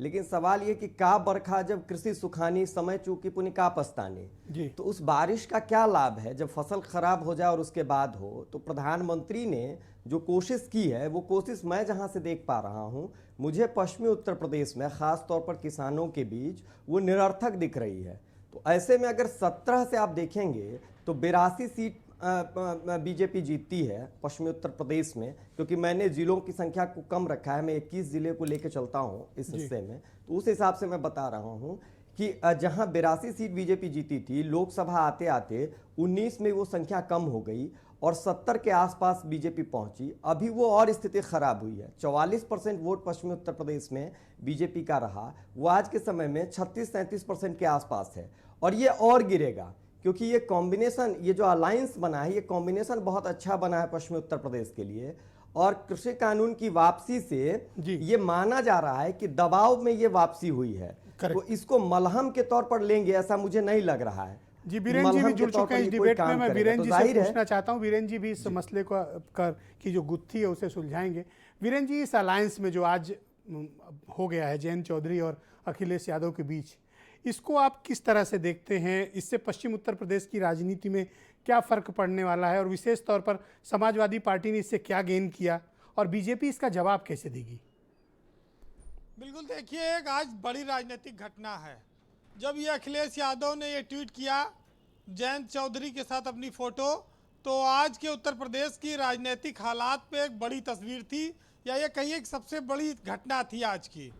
लेकिन सवाल ये कि का बरखा जब कृषि सुखानी समय चूकी पुनि का पछताने। जी। तो उस बारिश का क्या लाभ है जब फसल खराब हो जाए और उसके बाद हो। तो प्रधानमंत्री ने जो कोशिश की है वो कोशिश मैं जहां से देख पा रहा हूं, मुझे पश्चिमी उत्तर प्रदेश में खास तौर पर किसानों के बीच वो निरर्थक दिख रही है। तो ऐसे में अगर 17 से आप देखेंगे तो 82 सीट बीजेपी जीतती है पश्चिमी उत्तर प्रदेश में, क्योंकि मैंने जिलों की संख्या को कम रखा है, मैं 21 जिले को लेकर चलता हूं इस हिस्से में। तो उस हिसाब से मैं बता रहा हूं कि जहां 82 सीट बीजेपी जीती थी, लोकसभा आते आते 19 में वो संख्या कम हो गई और 70 के आसपास बीजेपी पहुंची। अभी वो और स्थिति खराब हुई है। 44% वोट पश्चिमी उत्तर प्रदेश में बीजेपी का रहा, वो आज के समय में 36-37% के आसपास है और ये और गिरेगा, क्योंकि ये कॉम्बिनेशन, ये जो अलायंस बना है, ये कॉम्बिनेशन बहुत अच्छा बना है पश्चिमी उत्तर प्रदेश के लिए। और कृषि कानून की वापसी से ये माना जा रहा है कि दबाव में ये वापसी हुई है, तो इसको मलहम के तौर पर लेंगे ऐसा मुझे नहीं लग रहा है। जी, वीरेन जी भी जुड़ चुके हैं इस डिबेट में। मैं वीरेन जी से पूछना चाहता हूं, वीरेन जी भी इस मसले को की जो गुत्थी है उसे सुलझाएंगे। वीरेन जी, इस अलायंस में जो आज हो गया है जयंत चौधरी और अखिलेश यादव के बीच, इसको आप किस तरह से देखते हैं? इससे पश्चिम उत्तर प्रदेश की राजनीति में क्या फ़र्क पड़ने वाला है और विशेष तौर पर समाजवादी पार्टी ने इससे क्या गेन किया और बीजेपी इसका जवाब कैसे देगी? बिल्कुल, देखिए, एक आज बड़ी राजनीतिक घटना है। जब ये अखिलेश यादव ने ये ट्वीट किया जयंत चौधरी के साथ अपनी फ़ोटो, तो आज के उत्तर प्रदेश की राजनीतिक हालात पे एक बड़ी तस्वीर थी, या ये कहिए एक सबसे बड़ी घटना थी आज की,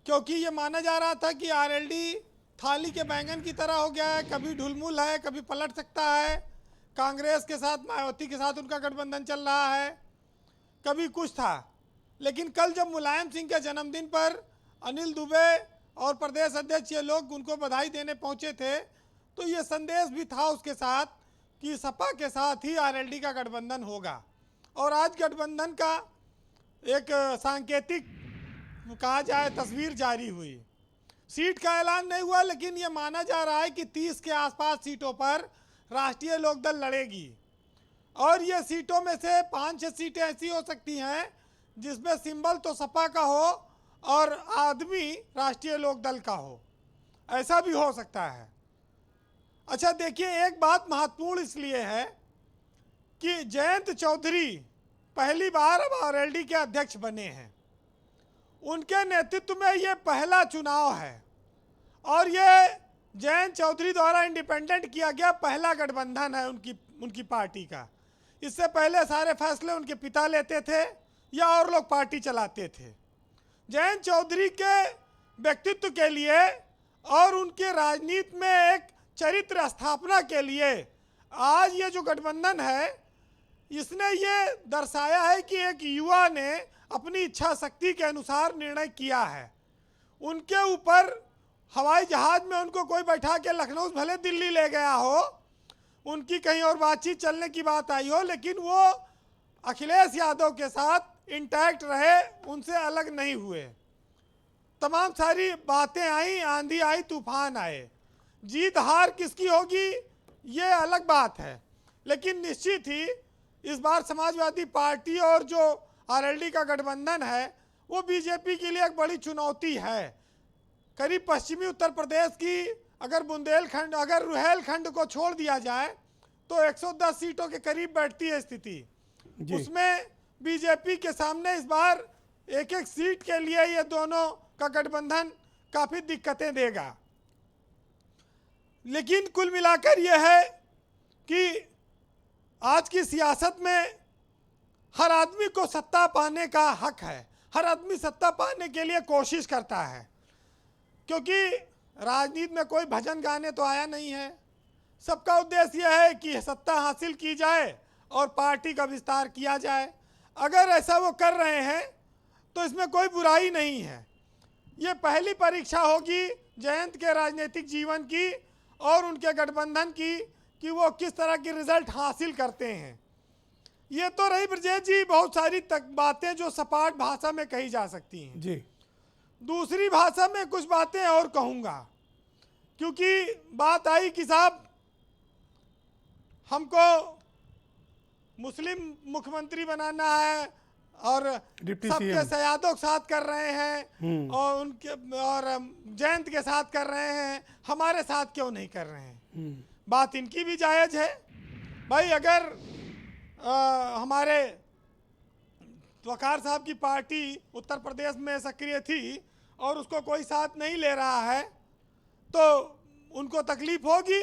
क्योंकि ये माना जा रहा था कि आरएलडी थाली के बैंगन की तरह हो गया है, कभी ढुलमुल है, कभी पलट सकता है, कांग्रेस के साथ, मायावती के साथ उनका गठबंधन चल रहा है, कभी कुछ था। लेकिन कल जब मुलायम सिंह के जन्मदिन पर अनिल दुबे और प्रदेश अध्यक्ष ये लोग उनको बधाई देने पहुंचे थे, तो ये संदेश भी था उसके साथ कि सपा के साथ ही आरएलडी का गठबंधन होगा। और आज गठबंधन का एक सांकेतिक कहा जाए तस्वीर जारी हुई। सीट का ऐलान नहीं हुआ, लेकिन ये माना जा रहा है कि 30 के आसपास सीटों पर राष्ट्रीय लोकदल लड़ेगी और ये सीटों में से 5-6 सीटें ऐसी हो सकती हैं जिसमें सिंबल तो सपा का हो और आदमी राष्ट्रीय लोकदल का हो, ऐसा भी हो सकता है। अच्छा, देखिए, एक बात महत्वपूर्ण इसलिए है कि जयंत चौधरी पहली बार अब आरएलडी के अध्यक्ष बने हैं। उनके नेतृत्व में ये पहला चुनाव है और ये जयंत चौधरी द्वारा इंडिपेंडेंट किया गया पहला गठबंधन है उनकी पार्टी का। इससे पहले सारे फैसले उनके पिता लेते थे या और लोग पार्टी चलाते थे। जयंत चौधरी के व्यक्तित्व के लिए और उनके राजनीति में एक चरित्र स्थापना के लिए आज ये जो गठबंधन है, इसने ये दर्शाया है कि एक युवा ने अपनी इच्छा शक्ति के अनुसार निर्णय किया है। उनके ऊपर हवाई जहाज में उनको कोई बैठा के लखनऊ भले दिल्ली ले गया हो, उनकी कहीं और बातचीत चलने की बात आई हो, लेकिन वो अखिलेश यादव के साथ इंटैक्ट रहे, उनसे अलग नहीं हुए। तमाम सारी बातें आई, आंधी आई, तूफान आए। जीत हार किसकी होगी ये अलग बात है, लेकिन निश्चित ही इस बार समाजवादी पार्टी और जो आरएलडी का गठबंधन है वो बीजेपी के लिए एक बड़ी चुनौती है। करीब पश्चिमी उत्तर प्रदेश की अगर बुंदेलखंड, अगर रुहेलखंड को छोड़ दिया जाए तो 110 सीटों के करीब बैठती है स्थिति। उसमें बीजेपी के सामने इस बार एक एक सीट के लिए ये दोनों का गठबंधन काफ़ी दिक्कतें देगा। लेकिन कुल मिलाकर यह है कि आज की सियासत में हर आदमी को सत्ता पाने का हक है, हर आदमी सत्ता पाने के लिए कोशिश करता है, क्योंकि राजनीति में कोई भजन गाने तो आया नहीं है। सबका उद्देश्य यह है कि सत्ता हासिल की जाए और पार्टी का विस्तार किया जाए। अगर ऐसा वो कर रहे हैं तो इसमें कोई बुराई नहीं है। ये पहली परीक्षा होगी जयंत के राजनीतिक जीवन की और उनके गठबंधन की कि वो किस तरह की रिजल्ट हासिल करते हैं। ये तो रही ब्रजेश जी बहुत सारी बातें जो सपाट भाषा में कही जा सकती हैं जी। दूसरी भाषा में कुछ बातें और कहूँगा, क्योंकि बात आई कि साहब हमको मुस्लिम मुख्यमंत्री बनाना है, और डिप्टी सबके सीएम। सयादों के साथ कर रहे हैं और उनके और जयंत के साथ कर रहे हैं, हमारे साथ क्यों नहीं कर रहे हैं? बात इनकी भी जायज है। भाई अगर हमारे वकार साहब की पार्टी उत्तर प्रदेश में सक्रिय थी और उसको कोई साथ नहीं ले रहा है तो उनको तकलीफ होगी,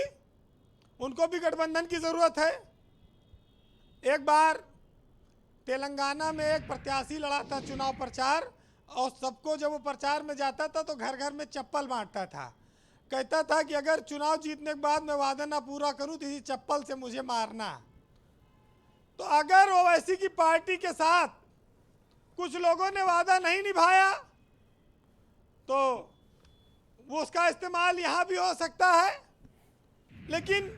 उनको भी गठबंधन की ज़रूरत है। एक बार तेलंगाना में एक प्रत्याशी लड़ा था चुनाव प्रचार, और सबको जब वो प्रचार में जाता था तो घर घर में चप्पल बांटता था। कहता था कि अगर चुनाव जीतने के बाद मैं वादा ना पूरा करूं तो इसी चप्पल से मुझे मारना। तो अगर ओवैसी की पार्टी के साथ कुछ लोगों ने वादा नहीं निभाया तो वो उसका इस्तेमाल यहाँ भी हो सकता है। लेकिन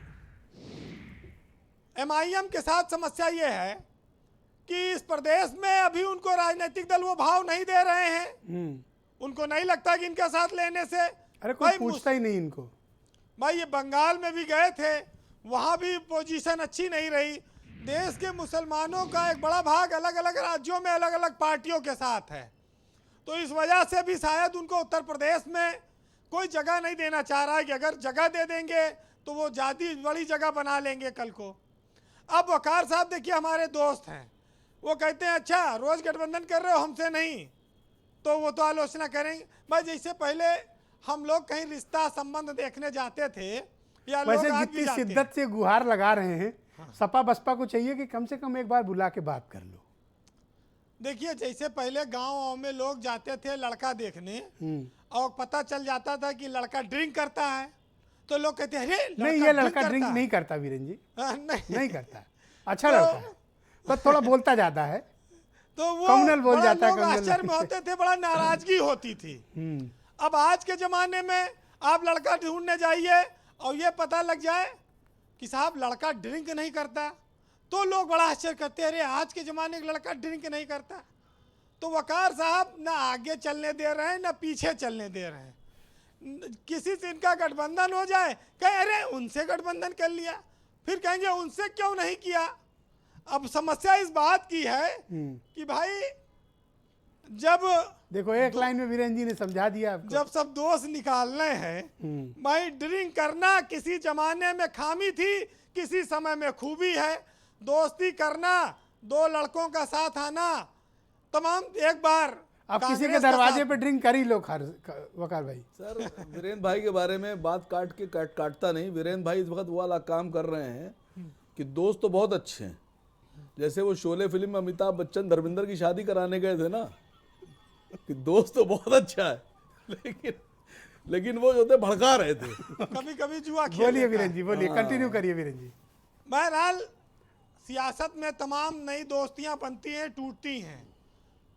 MIM के साथ समस्या ये है कि इस प्रदेश में अभी उनको राजनीतिक दल वो भाव नहीं दे रहे हैं। उनको नहीं लगता कि इनके साथ लेने से अरे कोई पूछता ही नहीं इनको। भाई ये बंगाल में भी गए थे, वहाँ भी पोजीशन अच्छी नहीं रही। देश के मुसलमानों का एक बड़ा भाग अलग अलग राज्यों में अलग अलग पार्टियों के साथ है, तो इस वजह से भी शायद उनको उत्तर प्रदेश में कोई जगह नहीं देना चाह रहा है कि अगर जगह दे देंगे तो वो ज़्यादा बड़ी जगह बना लेंगे कल को। अब वकार साहब देखिए हमारे दोस्त हैं, वो कहते हैं अच्छा रोज़ गठबंधन कर रहे हो हमसे नहीं, तो वो तो आलोचना करेंगे। भाई जैसे पहले हम लोग कहीं रिश्ता संबंध देखने जाते थे या लोग वैसे आज जितनी भी जाते हैं। शिद्दत से गुहार लगा रहे हैं सपा बसपा को चाहिए कि कम से कम एक बार बुला के बात कर लो। देखिए जैसे पहले गांव में लोग जाते थे लड़का देखने और पता चल जाता था कि लड़का ड्रिंक करता है तो लोग कहते हैं अरे नहीं ये लड़का करता ड्रिंक है। नहीं करता वीरेन जी, नहीं करता। अच्छा लड़का है, बस थोड़ा बोलता जाता है, तो वो कम्युनल बोल बड़ा जाता है, लोग कम्युनल। आश्चर्य में होते थे, बड़ा नाराजगी होती थी। अब आज के ज़माने में आप लड़का ढूंढने जाइए और ये पता लग जाए कि साहब लड़का ड्रिंक नहीं करता, तो लोग बड़ा आश्चर्य करते हैं अरे आज के ज़माने का लड़का ड्रिंक नहीं करता। तो वकार साहब ना आगे चलने दे रहे हैं ना पीछे चलने दे रहे हैं। किसी से इनका गठबंधन हो जाए कहे अरे उनसे गठबंधन कर लिया, फिर कहेंगे उनसे क्यों नहीं किया। अब समस्या इस बात की है कि भाई जब देखो एक लाइन में वीरेन जी ने समझा दिया आपको। जब सब दोष निकालने हैं, भाई ड्रिंक करना किसी जमाने में खामी थी, किसी समय में खूबी है। दोस्ती करना, दो लड़कों का साथ आना, तमाम एक बार आप किसी के कांग्रेस का दरवाजे साथ- पे ड्रिंक कर ही लो वकार भाई। सर वीरेन भाई के बारे में बात काटता नहीं। वीरेन भाई इस वक्त वो वाला काम कर रहे हैं कि दोस्त तो बहुत अच्छे हैं। जैसे वो शोले फिल्म में अमिताभ बच्चन धर्मेंद्र की शादी कराने गए थे ना, कि दोस्त तो बहुत अच्छा है लेकिन वो जो थे भड़का रहे थे। कभी कभी जुआ खेल बोलिए लेता है। वीरेन जी, बोलिए, कंटिन्यू करिए वीरेन जी। बहरहाल सियासत में तमाम नई दोस्तियां बनती हैं, टूटती हैं,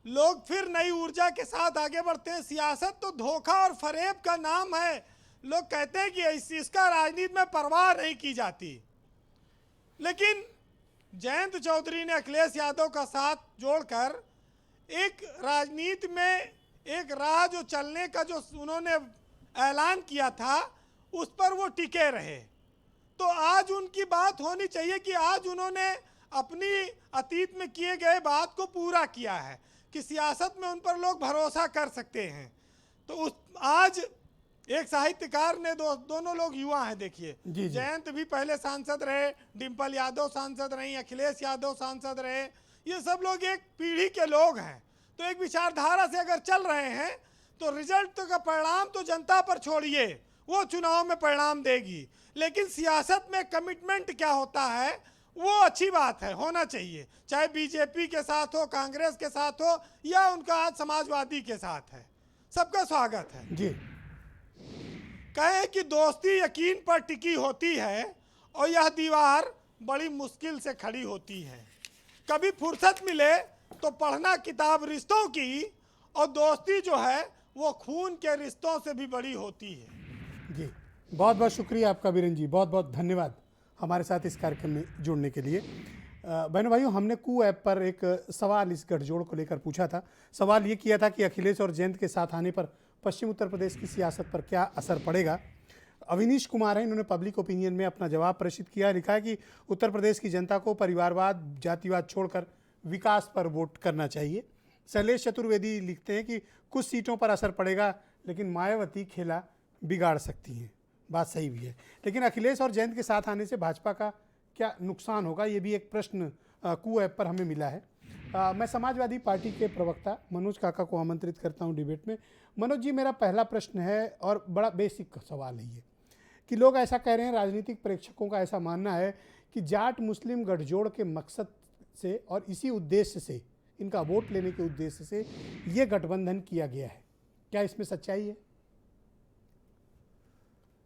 लोग फिर नई ऊर्जा के साथ आगे बढ़ते हैं। सियासत तो धोखा और फरेब का नाम है। लोग कहते हैं कि इसका राजनीति में परवाह नहीं की जाती, लेकिन जयंत चौधरी ने अखिलेश यादव का साथ जोड़कर एक राजनीति में एक राह जो चलने का जो उन्होंने ऐलान किया था उस पर वो टिके रहे। तो आज उनकी बात होनी चाहिए कि आज उन्होंने अपनी अतीत में किए गए बात को पूरा किया है कि सियासत में उन पर लोग भरोसा कर सकते हैं। तो उस आज एक साहित्यकार ने दोनों लोग युवा हैं, देखिए जयंत भी पहले सांसद रहे, डिम्पल यादव सांसद रही, अखिलेश यादव सांसद रहे, ये सब लोग एक पीढ़ी के लोग हैं। तो एक विचारधारा से अगर चल रहे हैं तो रिजल्ट का परिणाम तो जनता पर छोड़िए, वो चुनाव में परिणाम देगी, लेकिन सियासत में कमिटमेंट क्या होता है वो अच्छी बात है, होना चाहिए, चाहे बीजेपी के साथ हो, कांग्रेस के साथ हो या उनका आज समाजवादी के साथ है। सबका स्वागत है जी। कहे कि दोस्ती यकीन पर टिकी होती है और यह दीवार बड़ी मुश्किल से खड़ी होती है। कभी फुर्सत मिले तो पढ़ना किताब रिश्तों की, और दोस्ती जो है वो खून के रिश्तों से भी बड़ी होती है। जी बहुत बहुत शुक्रिया आपका वीरेन जी, बहुत बहुत धन्यवाद हमारे साथ इस कार्यक्रम में जुड़ने के लिए। बहनों भाइयों, हमने कू ऐप पर एक सवाल इस गठजोड़ को लेकर पूछा था। सवाल ये किया था कि अखिलेश और जयंत के साथ आने पर पश्चिम उत्तर प्रदेश की सियासत पर क्या असर पड़ेगा। अविनीश कुमार हैं, इन्होंने पब्लिक ओपिनियन में अपना जवाब प्रेषित किया। लिखा है कि उत्तर प्रदेश की जनता को परिवारवाद, जातिवाद छोड़कर विकास पर वोट करना चाहिए। शैलेश चतुर्वेदी लिखते हैं कि कुछ सीटों पर असर पड़ेगा, लेकिन मायावती खेला बिगाड़ सकती हैं। बात सही भी है, लेकिन अखिलेश और जयंत के साथ आने से भाजपा का क्या नुकसान होगा, ये भी एक प्रश्न कू ऐप पर हमें मिला है। मैं समाजवादी पार्टी के प्रवक्ता मनोज काका को आमंत्रित करता हूं डिबेट में। मनोज जी, मेरा पहला प्रश्न है और बड़ा बेसिक सवाल है ये कि लोग ऐसा कह रहे हैं, राजनीतिक प्रेक्षकों का ऐसा मानना है कि जाट मुस्लिम गठजोड़ के मकसद से और इसी उद्देश्य से, इनका वोट लेने के उद्देश्य से ये गठबंधन किया गया है। क्या इसमें सच्चाई है?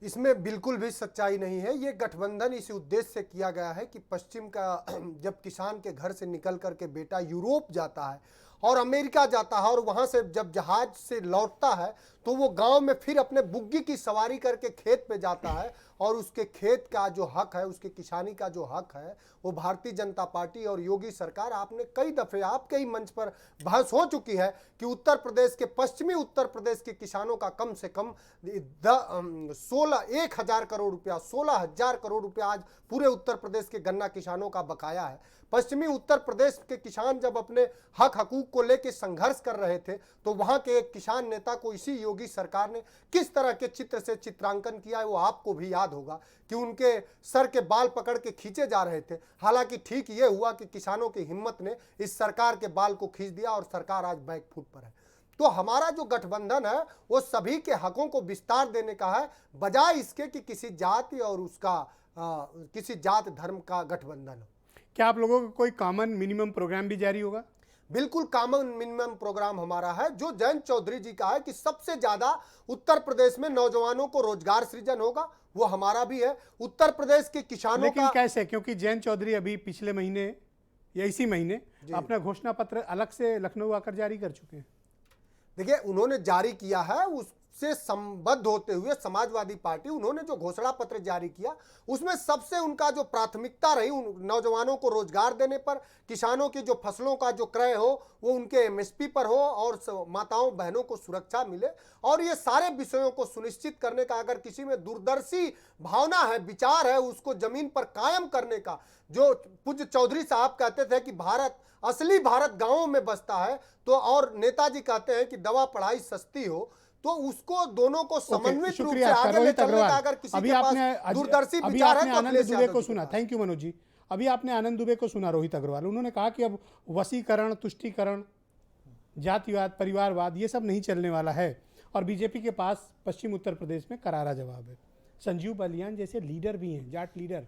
इसमें बिल्कुल भी सच्चाई नहीं है। ये गठबंधन इस उद्देश्य से किया गया है कि पश्चिम का जब किसान के घर से निकल करके बेटा यूरोप जाता है और अमेरिका जाता है और वहाँ से जब जहाज से लौटता है तो वो गांव में फिर अपने बुग्गी की सवारी करके खेत पे जाता है और उसके खेत का जो हक है, उसके किसानी का जो हक है, वो भारतीय जनता पार्टी और योगी सरकार, आपने कई दफ़े आपके ही मंच पर बहस हो चुकी है कि उत्तर प्रदेश के, पश्चिमी उत्तर प्रदेश के किसानों का कम से कम 1,000 करोड़ रुपया, 16,000 करोड़ रुपया आज पूरे उत्तर प्रदेश के गन्ना किसानों का बकाया है। पश्चिमी उत्तर प्रदेश के किसान जब अपने हक हकूक को लेकर संघर्ष कर रहे थे तो वहां के एक किसान नेता को इसी योगी सरकार ने किस तरह के चित्र से चित्रांकन किया है वो आपको भी याद होगा कि उनके सर के बाल पकड़ के खींचे जा रहे थे। हालांकि ठीक ये हुआ कि किसानों की हिम्मत ने इस सरकार के बाल को खींच दिया और सरकार आज बैकफुट पर है। तो हमारा जो गठबंधन है वो सभी के हकों को विस्तार देने का है, बजाय इसके कि किसी जाति और उसका किसी जात धर्म का गठबंधन हो। क्या आप लोगों का कोई कॉमन मिनिमम प्रोग्राम भी जारी होगा? बिल्कुल कॉमन मिनिमम प्रोग्राम हमारा है, जो जयंत चौधरी जी का है कि सबसे ज्यादा उत्तर प्रदेश में नौजवानों को रोजगार सृजन होगा, वो हमारा भी है। उत्तर प्रदेश के किसानों लेकिन का कैसे? क्योंकि जयंत चौधरी अभी पिछले महीने या इसी महीने अपना घोषणा पत्र अलग से लखनऊ आकर जारी कर चुके हैं। देखिए, उन्होंने जारी किया है, उससे संबद्ध होते हुए समाजवादी पार्टी, उन्होंने जो घोषणा पत्र जारी किया उसमें सबसे उनका जो प्राथमिकता रही उन नौजवानों को रोजगार देने पर, किसानों की जो फसलों का जो क्रय हो वो उनके एमएसपी पर हो और माताओं बहनों को सुरक्षा मिले, और ये सारे विषयों को सुनिश्चित करने का अगर किसी में दूरदर्शी भावना है, विचार है, उसको जमीन पर कायम करने का, जो पूज्य चौधरी साहब कहते थे कि भारत, असली भारत गांवों में बसता है, तो और नेताजी कहते हैं कि दवा पढ़ाई सस्ती हो, तो उसको दोनों को समन्वित रूप से आगे ले चलने का अगर किसी के पास दूरदर्शी विचार है तो आनंद दुबे को सुना। Thank you Manoj ji. अभी आपने आनंद दुबे को सुना, रोहित अग्रवाल, उन्होंने कहा कि अब वसीकरण, तुष्टीकरण, जातिवाद, परिवारवाद ये सब नहीं चलने वाला है और बीजेपी के पास पश्चिम उत्तर प्रदेश में करारा जवाब है। संजीव बालियान जैसे लीडर भी हैं, जाट लीडर,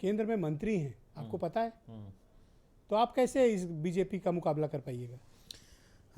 केंद्र में मंत्री हैं, आपको पता है। तो आप कैसे इस बीजेपी का मुकाबला कर पाइएगा?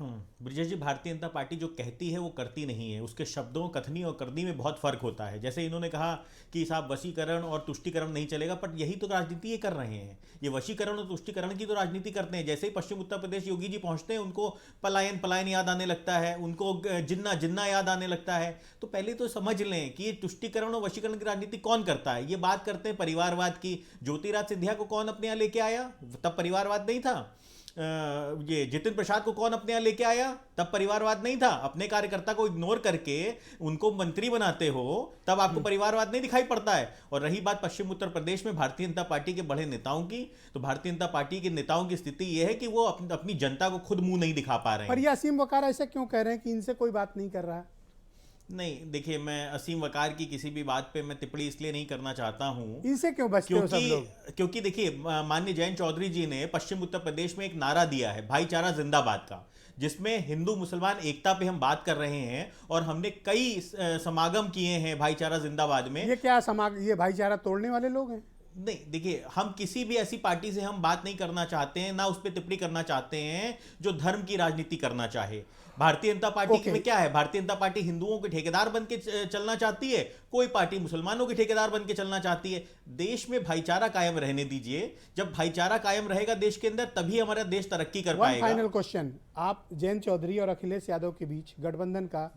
ब्रिजेश जी, भारतीय जनता पार्टी जो कहती है वो करती नहीं है, उसके शब्दों, कथनी और करनी में बहुत फर्क होता है। जैसे इन्होंने कहा कि साहब वशीकरण और तुष्टीकरण नहीं चलेगा, पर यही तो राजनीति ये कर रहे हैं, ये वशीकरण और तुष्टीकरण की तो राजनीति करते हैं। जैसे ही पश्चिम उत्तर प्रदेश योगी जी पहुंचते हैं उनको पलायन याद आने लगता है, उनको जिन्ना याद आने लगता है। तो पहले तो समझ लें कि ये तुष्टीकरण और वशीकरण की राजनीति कौन करता है। ये बात करते हैं परिवारवाद की। ज्योतिराज सिंधिया को कौन अपने यहाँ लेके आया? तब परिवारवाद नहीं था। ये जितिन प्रसाद को कौन अपने यहाँ लेके आया? तब परिवारवाद नहीं था। अपने कार्यकर्ता को इग्नोर करके उनको मंत्री बनाते हो तब आपको परिवारवाद नहीं दिखाई पड़ता है। और रही बात पश्चिम उत्तर प्रदेश में भारतीय जनता पार्टी के बड़े नेताओं की, तो भारतीय जनता पार्टी के नेताओं की स्थिति यह है कि वो अपनी जनता को खुद मुंह नहीं दिखा पा रहे हैं। पर ये असीम वकार ऐसा क्यों कह रहे हैं कि इनसे कोई बात नहीं कर रहा? नहीं, देखिए, मैं असीम वकार की किसी भी बात पे मैं टिप्पणी इसलिए नहीं करना चाहता हूं। इनसे क्यों बचते हो सब लोग? क्योंकि देखिए, माननीय जयंत चौधरी जी ने पश्चिम उत्तर प्रदेश में एक नारा दिया है भाईचारा जिंदाबाद का, जिसमें हिंदू मुसलमान एकता पे हम बात कर रहे हैं और हमने कई समागम किए हैं भाईचारा जिंदाबाद में। ये क्या ये भाईचारा तोड़ने वाले लोग हैं? नहीं, देखिए, हम किसी भी ऐसी पार्टी से हम बात नहीं करना चाहते हैं, ना उस पर टिप्पणी करना चाहते हैं जो धर्म की राजनीति करना चाहे। भारतीय जनता पार्टी में क्या है? भारतीय जनता पार्टी हिंदुओं के ठेकेदार बन के चलना चाहती है, कोई पार्टी मुसलमानों के ठेकेदार बन के चलना चाहती है। देश में भाईचारा कायम रहने दीजिए। जब भाईचारा कायम रहेगा देश के अंदर, तभी हमारा देश तरक्की कर पाएगा। फाइनल क्वेश्चन, आप जयंत चौधरी और अखिलेश यादव के बीच गठबंधन का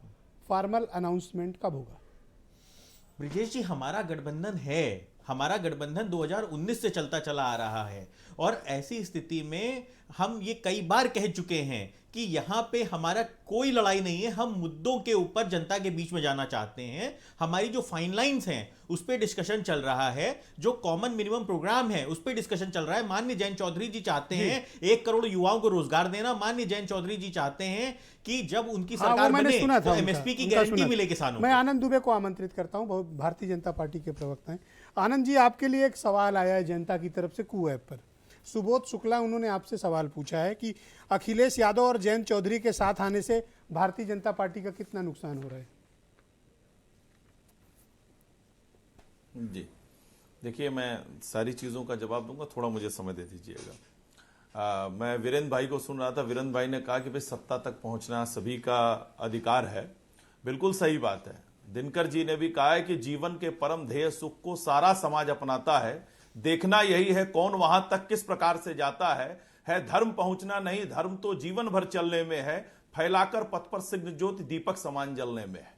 फॉर्मल अनाउंसमेंट कब होगा? ब्रिजेश जी, हमारा गठबंधन है, हमारा गठबंधन 2019 से चलता चला आ रहा है और ऐसी स्थिति में हम ये कई बार कह चुके हैं कि यहां पे हमारा कोई लड़ाई नहीं है, हम मुद्दों के ऊपर जनता के बीच में जाना चाहते हैं। हमारी जो फाइन लाइंस हैं उस पर डिस्कशन चल रहा है, जो कॉमन मिनिमम प्रोग्राम है उस पर डिस्कशन चल रहा है। माननीय जयंत चौधरी जी चाहते हैं 1 करोड़ युवाओं को रोजगार देना। माननीय जयंत चौधरी जी चाहते हैं कि जब उनकी सरकार बने तो एमएसपी की गारंटी मिले किसानों को। मैं आनंद दुबे को आमंत्रित करता हूं, बहुत भारतीय जनता पार्टी के प्रवक्ता हैं। आनंद जी, आपके लिए एक सवाल आया है जनता की तरफ से कू ऐप पर। सुबोध शुक्ला उन्होंने आपसे सवाल पूछा है कि अखिलेश यादव और जयंत चौधरी के साथ आने से भारतीय जनता पार्टी का कितना नुकसान हो रहा है? जी देखिए, मैं सारी चीज़ों का जवाब दूंगा, थोड़ा मुझे समय दे दीजिएगा। मैं वीरेंद्र भाई को सुन रहा था। वीरेंद्र भाई ने कहा कि भाई सत्ता तक पहुंचना सभी का अधिकार है। बिल्कुल सही बात है। दिनकर जी ने भी कहा है कि जीवन के परम ध्येय सुख को सारा समाज अपनाता है, देखना यही है कौन वहां तक किस प्रकार से जाता है धर्म पहुंचना नहीं, धर्म तो जीवन भर चलने में है, फैलाकर पथ पर सिग्न ज्योति दीपक समान जलने में है।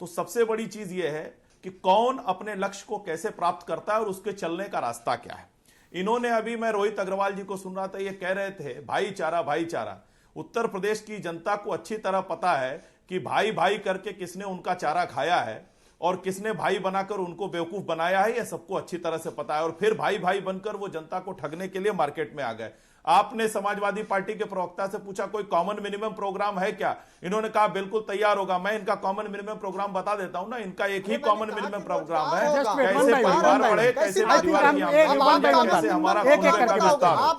तो सबसे बड़ी चीज यह है कि कौन अपने लक्ष्य को कैसे प्राप्त करता है और उसके चलने का रास्ता क्या है। इन्होंने अभी, मैं रोहित अग्रवाल जी को सुन रहा था, ये कह रहे थे भाईचारा भाईचारा। उत्तर प्रदेश की जनता को अच्छी तरह पता है कि भाई भाई करके किसने उनका चारा खाया है और किसने भाई बनाकर उनको बेवकूफ बनाया है, यह सबको अच्छी तरह से पता है। और फिर भाई भाई बनकर वो जनता को ठगने के लिए मार्केट में आ गए। आपने समाजवादी पार्टी के प्रवक्ता से पूछा कोई कॉमन मिनिमम प्रोग्राम है क्या? इन्होंने कहा बिल्कुल तैयार होगा। मैं इनका कॉमन मिनिमम प्रोग्राम बता देता हूं ना। इनका एक ही कॉमन मिनिमम प्रोग्राम है, कैसे परिवार बढ़े, कैसे परिवार की आमदनी, कैसे हमारा आप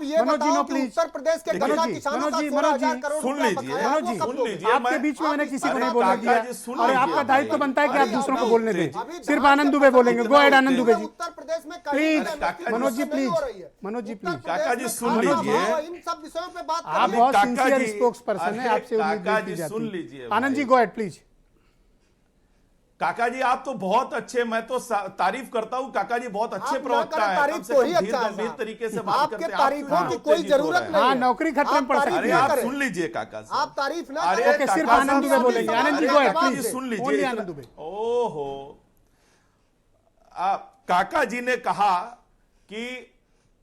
ये बताओ कि उत्तर प्रदेश के गन्ना किसानों का 16,000 करोड़ सुन लीजिए, आपके बीच में मैंने किसी को नहीं बोलने दिया और आपका दायित्व बनता है कि आप दूसरों को बोलने दें। सिर्फ आनंद दुबे बोलेंगे। गो अहेड आनंद दुबे जी, उत्तर प्रदेश में please. Manoj ji please, Manoj ji please. काका जी सुन लीजिए, इन सब विषयों पे बात आप बहुत सिंसियर स्पोक्स पर्सन है, आपसे उम्मीद की जाती सुन है। लीजिए Anand ji go ahead please. काका जी आप तो बहुत अच्छे, मैं तो तारीफ करता हूं, काका जी बहुत अच्छे प्रवक्ता है। तारीफ तो ही अच्छा है, गंभीर तरीके से बात करते हैं। तारीफों की कोई जरूरत नहीं। हाँ, नौकरी खतरे में पड़ सकती है। अरे आप सुन लीजिए काका से, आप तारीफ ना ओके, सिर्फ आनंद दुबे बोलेंगे। Anand ji go ahead please, सुन लीजिए। ओनली आनंद दुबे। ओहो, काका जी ने कहा कि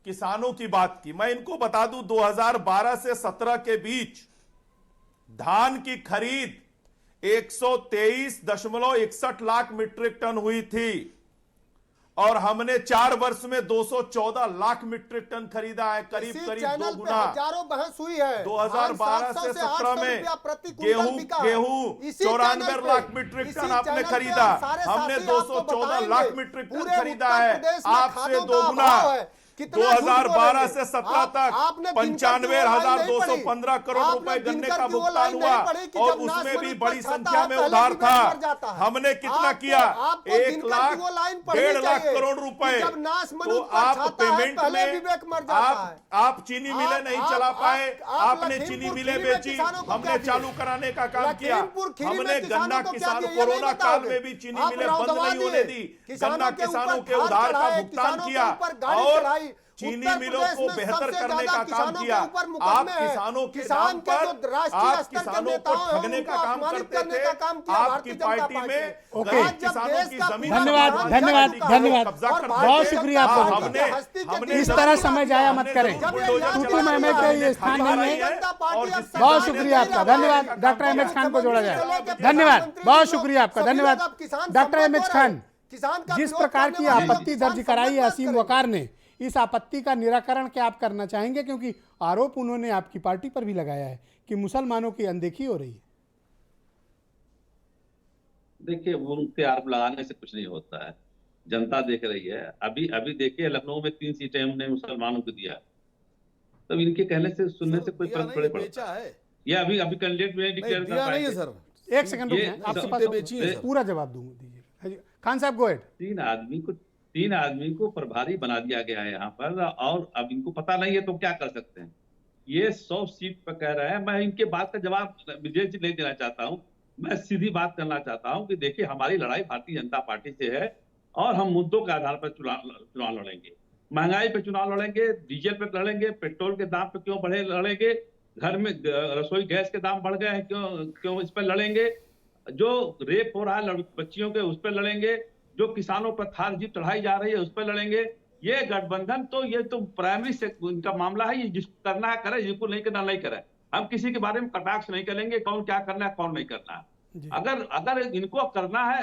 किसानों की बात की। मैं इनको बता दूं 2012 से 17 के बीच धान की खरीद 123.61 लाख मीट्रिक टन हुई थी और हमने 4 वर्ष में 214 लाख मीट्रिक टन खरीदा है, करीब करीब 2 गुना। हजारों बहस हुई है। 2012 से 17 में गेहूं 94 लाख मीट्रिक टन आपने खरीदा, हमने 214 लाख मीट्रिक टन खरीदा है, आपसे 2 गुना। 2012 से 17 तक 95,215 करोड़ रुपए गन्ने का भुगतान हुआ और उसमें भी बड़ी संख्या में उधार था। हमने कितना किया? 1 लाख 1.5 लाख करोड़ रुपए। तो आप पेमेंट में आप चीनी मिलें नहीं चला पाए, आपने चीनी मिलें बेची, हमने चालू कराने का काम किया। हमने गन्ना किसान कोरोना काल में भी चीनी मिलें बंद नहीं होने दी, गन्ना किसानों के उधार का भुगतान किया और चीनी मिलों को बेहतर करने का काम किया। आप किसानों के नाम पर आप किसानों को ठगने का काम करते थे। आपकी पार्टी में किसानों की जमीन, धन्यवाद धन्यवाद धन्यवाद, बहुत शुक्रिया आपका। हमने इस तरह समय जाया मत करें, टूटू महमे का ये स्थान नहीं है। बहुत शुक्रिया आपका, धन्यवाद। डॉक्टर अहमद खान को जोड़ा जाए, धन्यवाद, बहुत शुक्रिया आपका, धन्यवाद डॉक्टर अहमद खान। जिस प्रकार की आपत्ति दर्ज कराई है असीम वकार ने, इस आपत्ति का निराकरण क्या आप करना चाहेंगे? क्योंकि आरोप उन्होंने आपकी पार्टी पर भी लगाया है कि मुसलमानों की अनदेखी हो रही है। देखिए, वो उनके आरोप लगाने से कुछ नहीं होता है, जनता देख रही है। अभी देखिए लखनऊ में 3 सीटें हमने मुसलमानों को दिया, तब इनके कहने से सुनने से कोई फर्क थोड़ी पड़ता है। ये अभी कैंडिडेट में डिक्लेयर कर पाए हैं सर। एक सेकंड रुकिए, आपके पास पूरा जवाब दूंगा, दीजिए। खान साहब गो अहेड। 3 आदमी को प्रभारी बना दिया गया है यहाँ पर, और अब इनको पता नहीं है तो क्या कर सकते हैं। ये 100 सीट पर कह रहे हैं। मैं इनके बात का जवाब विजय जी नहीं देना चाहता हूँ, मैं सीधी बात करना चाहता हूँ कि देखिए हमारी लड़ाई भारतीय जनता पार्टी से है और हम मुद्दों के आधार पर चुनाव लड़ेंगे। महंगाई पे चुनाव लड़ेंगे, डीजल पे लड़ेंगे, पेट्रोल के दाम पे क्यों बढ़े लड़ेंगे, घर में रसोई गैस के दाम बढ़ गए हैं क्यों इस पर लड़ेंगे, जो रेप हो रहा है बच्चियों के उस पर लड़ेंगे, जो किसानों पर थार जीत चढ़ाई जा रही है उस पर लड़ेंगे। ये गठबंधन तो ये तो प्राइमरी से इनका मामला है, ये जिसको करना है करे, जिसको नहीं करना नहीं करे। हम किसी के बारे में कटाक्ष नहीं करेंगे, कौन क्या करना है कौन नहीं करना है। अगर इनको करना है,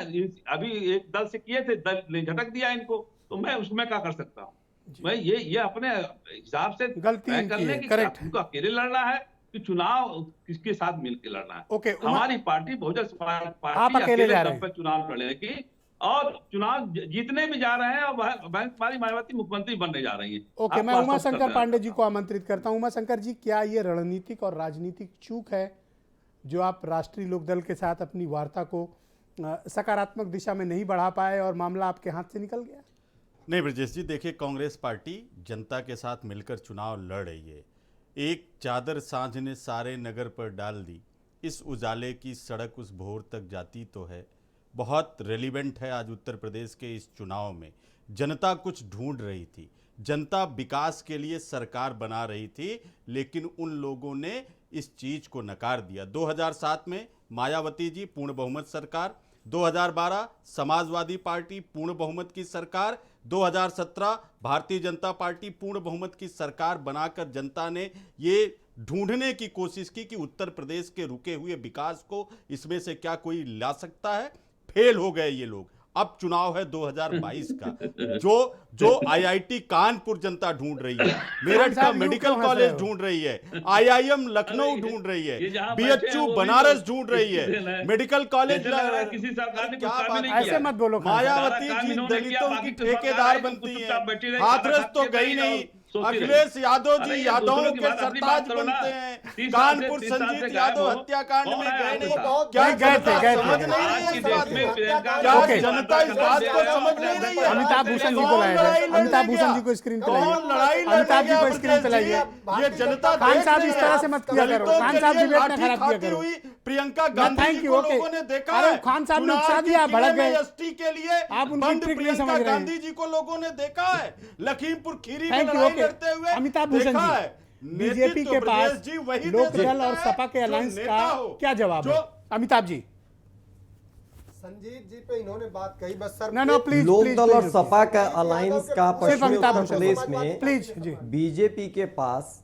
अभी एक दल से किए थे, दल ने झटक दिया इनको, तो मैं उसमें क्या कर सकता हूँ। मैं ये अपने हिसाब से गलती तय कर की ले है, कि करेक्ट। उनको अकेले लड़ना है कि चुनाव किसके साथ मिलकर लड़ना है। ओके, हमारी पार्टी बहुजन समाज आप पार्टी अकेले जा रहे दम हैं। पे चुनाव लड़ेगी और चुनाव जीतने भी जा रहे हैं, और हमारी मायावती मुख्यमंत्री बनने जा रही है। ओके, आप मैं वास्तव उमाशंकर करते हैं। पांडे जी को आमंत्रित करता हूं। उमाशंकर जी, क्या ये रणनीतिक और राजनीतिक चूक है जो आप राष्ट्रीय लोकदल के साथ अपनी वार्ता को सकारात्मक दिशा में नहीं बढ़ा पाए और मामला आपके हाथ से निकल गया? नहीं ब्रजेश जी, देखिए कांग्रेस पार्टी जनता के साथ मिलकर चुनाव लड़ रही है। एक चादर सांझ ने सारे नगर पर डाल दी, इस उजाले की सड़क उस भोर तक जाती तो है। बहुत रेलिवेंट है आज उत्तर प्रदेश के इस चुनाव में। जनता कुछ ढूंढ रही थी, जनता विकास के लिए सरकार बना रही थी, लेकिन उन लोगों ने इस चीज को नकार दिया। 2007 में मायावती जी पूर्ण बहुमत सरकार, 2012 समाजवादी पार्टी पूर्ण बहुमत की सरकार, 2017 भारतीय जनता पार्टी पूर्ण बहुमत की सरकार बनाकर जनता ने ये ढूंढने की कोशिश की कि उत्तर प्रदेश के रुके हुए विकास को इसमें से क्या कोई ला सकता है। फेल हो गए ये लोग। अब चुनाव है 2022 का, जो आईआईटी कानपुर जनता ढूंढ रही है, मेरठ का मेडिकल कॉलेज ढूंढ रही है, आईआईएम लखनऊ ढूंढ रही है, बीएचयू बनारस ढूंढ रही है, मेडिकल कॉलेज किसी सरकार ने क्या कुछ काम बात नहीं ऐसे किया। मत बोलो खान साहब। मायावती काम जी इन्होंने किया, दलितों बाकी की तो सरकार ठेकेदार आई तो बनती चुपचाप बैठी है। रही, हाथरस तो खाना गई खाती नहीं। रही, सोती अखिलेश यादव अरे जी ये यादवों दूसरों की के बात अपनी सरताज बात करो ना। बनते हैं। 30 साल से कानपुर 30 साल से संजीत गायब यादव हो। हत्याकांड कौन में है गए आपके नहीं। साथ? क्या गए थे, जनता गए थे। समझ नहीं रही आज की इस डेट बात में को? प्रियंका क्या ओके। जनता इस बात को समझ नहीं रही है? अमिताभ भूषण जी को कौन लाया लड़ाई जाए। लड़ने अमिताभ भूषण गया? जी को स्क्रीन पे कौन लाइए। लड़ाई लड़ने अमिताभ जी गया को स्क्रीन पे ब्रजेश जी? लाइए। ये जनता खान देख साहब रही इस है। तरह से मत किया करो। दलितों खान के साहब लिए डिबेट में लाठी खराब किया खाती करो। हुई प्रियंका गांधी थैंक जी यू, को ओके। लोगों ने देखा अरे है। खान साहब ने चुनाव उत्साह की दिया, आप भड़क किले में गए। एसटी के लिए आप उनकी बंद ट्रिक नहीं समझ प्रियंका रहे हैं। गांधी जी को लोगों ने देखा है। लखीमपुर खीरी में थैंक यू, लड़ाई ओके। लड़ते हुए अमिताभ भूषण देखा जी, है। बीजेपी नेतृत्व के ब्रजेश पास जी वही दे लोकदल सकता और है सपा के जो अलायंस नेता का हो। क्या जवाब है? अमिताभ जी। संजीत जी पे इन्होंने बात कही, बस सर नो प्लीज लोकदल और सपा का अलायंस का सिर्फ पश्चिमी अमिताभ उत्तर भूषण। प्रदेश में प्लीज जी, बीजेपी के पास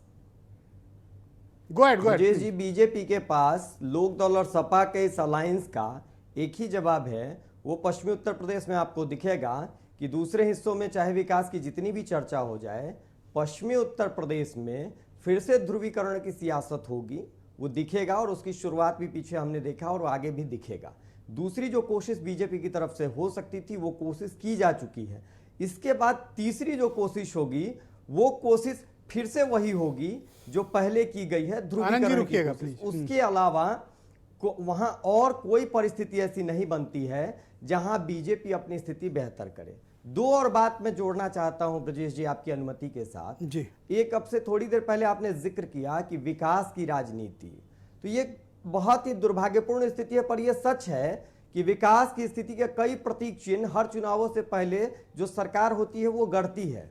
गो अहेड, गो जी अहेड। बीजेपी के पास लोकदल और सपा के इस अलायंस का एक ही जवाब है। वो पश्चिमी उत्तर प्रदेश में आपको दिखेगा कि दूसरे हिस्सों में चाहे विकास की जितनी भी चर्चा हो जाए, पश्चिमी उत्तर प्रदेश में फिर से ध्रुवीकरण की सियासत होगी, वो दिखेगा। और उसकी शुरुआत भी पीछे हमने देखा और आगे भी दिखेगा। दूसरी जो कोशिश बीजेपी की तरफ से हो सकती थी वो कोशिश की जा चुकी है। इसके बाद तीसरी जो कोशिश होगी वो कोशिश फिर से वही होगी जो पहले की गई है, आनंद जी ध्रुवीकरण की रुकिएगा, कोशिश। प्लीज। उसके अलावा वहां और कोई परिस्थिति ऐसी नहीं बनती है जहां बीजेपी अपनी स्थिति बेहतर करे। दो और बात मैं जोड़ना चाहता हूं ब्रजेश जी, आपकी अनुमति के साथ जी। एक अब से थोड़ी देर पहले आपने जिक्र किया कि विकास की राजनीति, तो ये बहुत ही दुर्भाग्यपूर्ण स्थिति है, पर यह सच है कि विकास की स्थिति के कई प्रतीक चिन्ह हर चुनावों से पहले जो सरकार होती है वो गढ़ती है।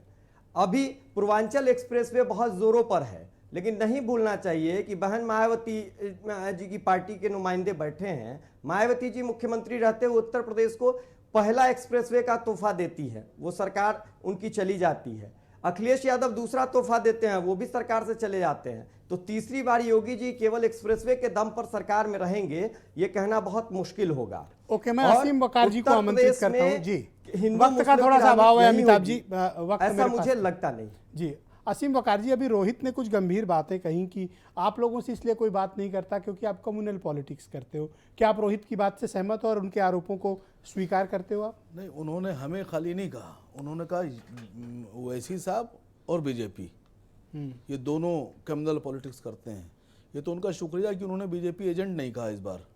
अभी पूर्वांचल एक्सप्रेसवे बहुत जोरों पर है, लेकिन नहीं भूलना चाहिए कि बहन मायावती जी की पार्टी के नुमाइंदे बैठे हैं। मायावती जी मुख्यमंत्री रहते हुए उत्तर प्रदेश को पहला एक्सप्रेसवे का तोहफा देती है, वो सरकार उनकी चली जाती है। अखिलेश यादव दूसरा तोहफा देते हैं, वो भी सरकार से चले जाते हैं। तो तीसरी बार योगी जी केवल एक्सप्रेसवे के दम पर सरकार में रहेंगे, ये कहना बहुत मुश्किल होगा। ओके, मैं और असीम वकार जी को उत्तर आमंत्रित प्रदेश करता हूं में जी। हिंदू वक्त का मुस्लिम थोड़ा की सा अभाव है राजनीति अमिताभ नहीं जी, होगी। वक्त ऐसा मेरे मुझे पास लगता नहीं जी। असीम वकार जी, अभी रोहित ने कुछ गंभीर बातें कही कि आप लोगों से इसलिए कोई बात नहीं करता क्योंकि आप कम्युनल पॉलिटिक्स करते हो। क्या आप रोहित की बात से सहमत हो और उनके आरोपों को स्वीकार करते हो आप? नहीं, उन्होंने हमें खाली नहीं कहा, उन्होंने कहा ओवैसी साहब और बीजेपी ये दोनों कम्युनल पॉलिटिक्स करते हैं। ये तो उनका शुक्रिया कि उन्होंने बीजेपी एजेंट नहीं कहा इस बार।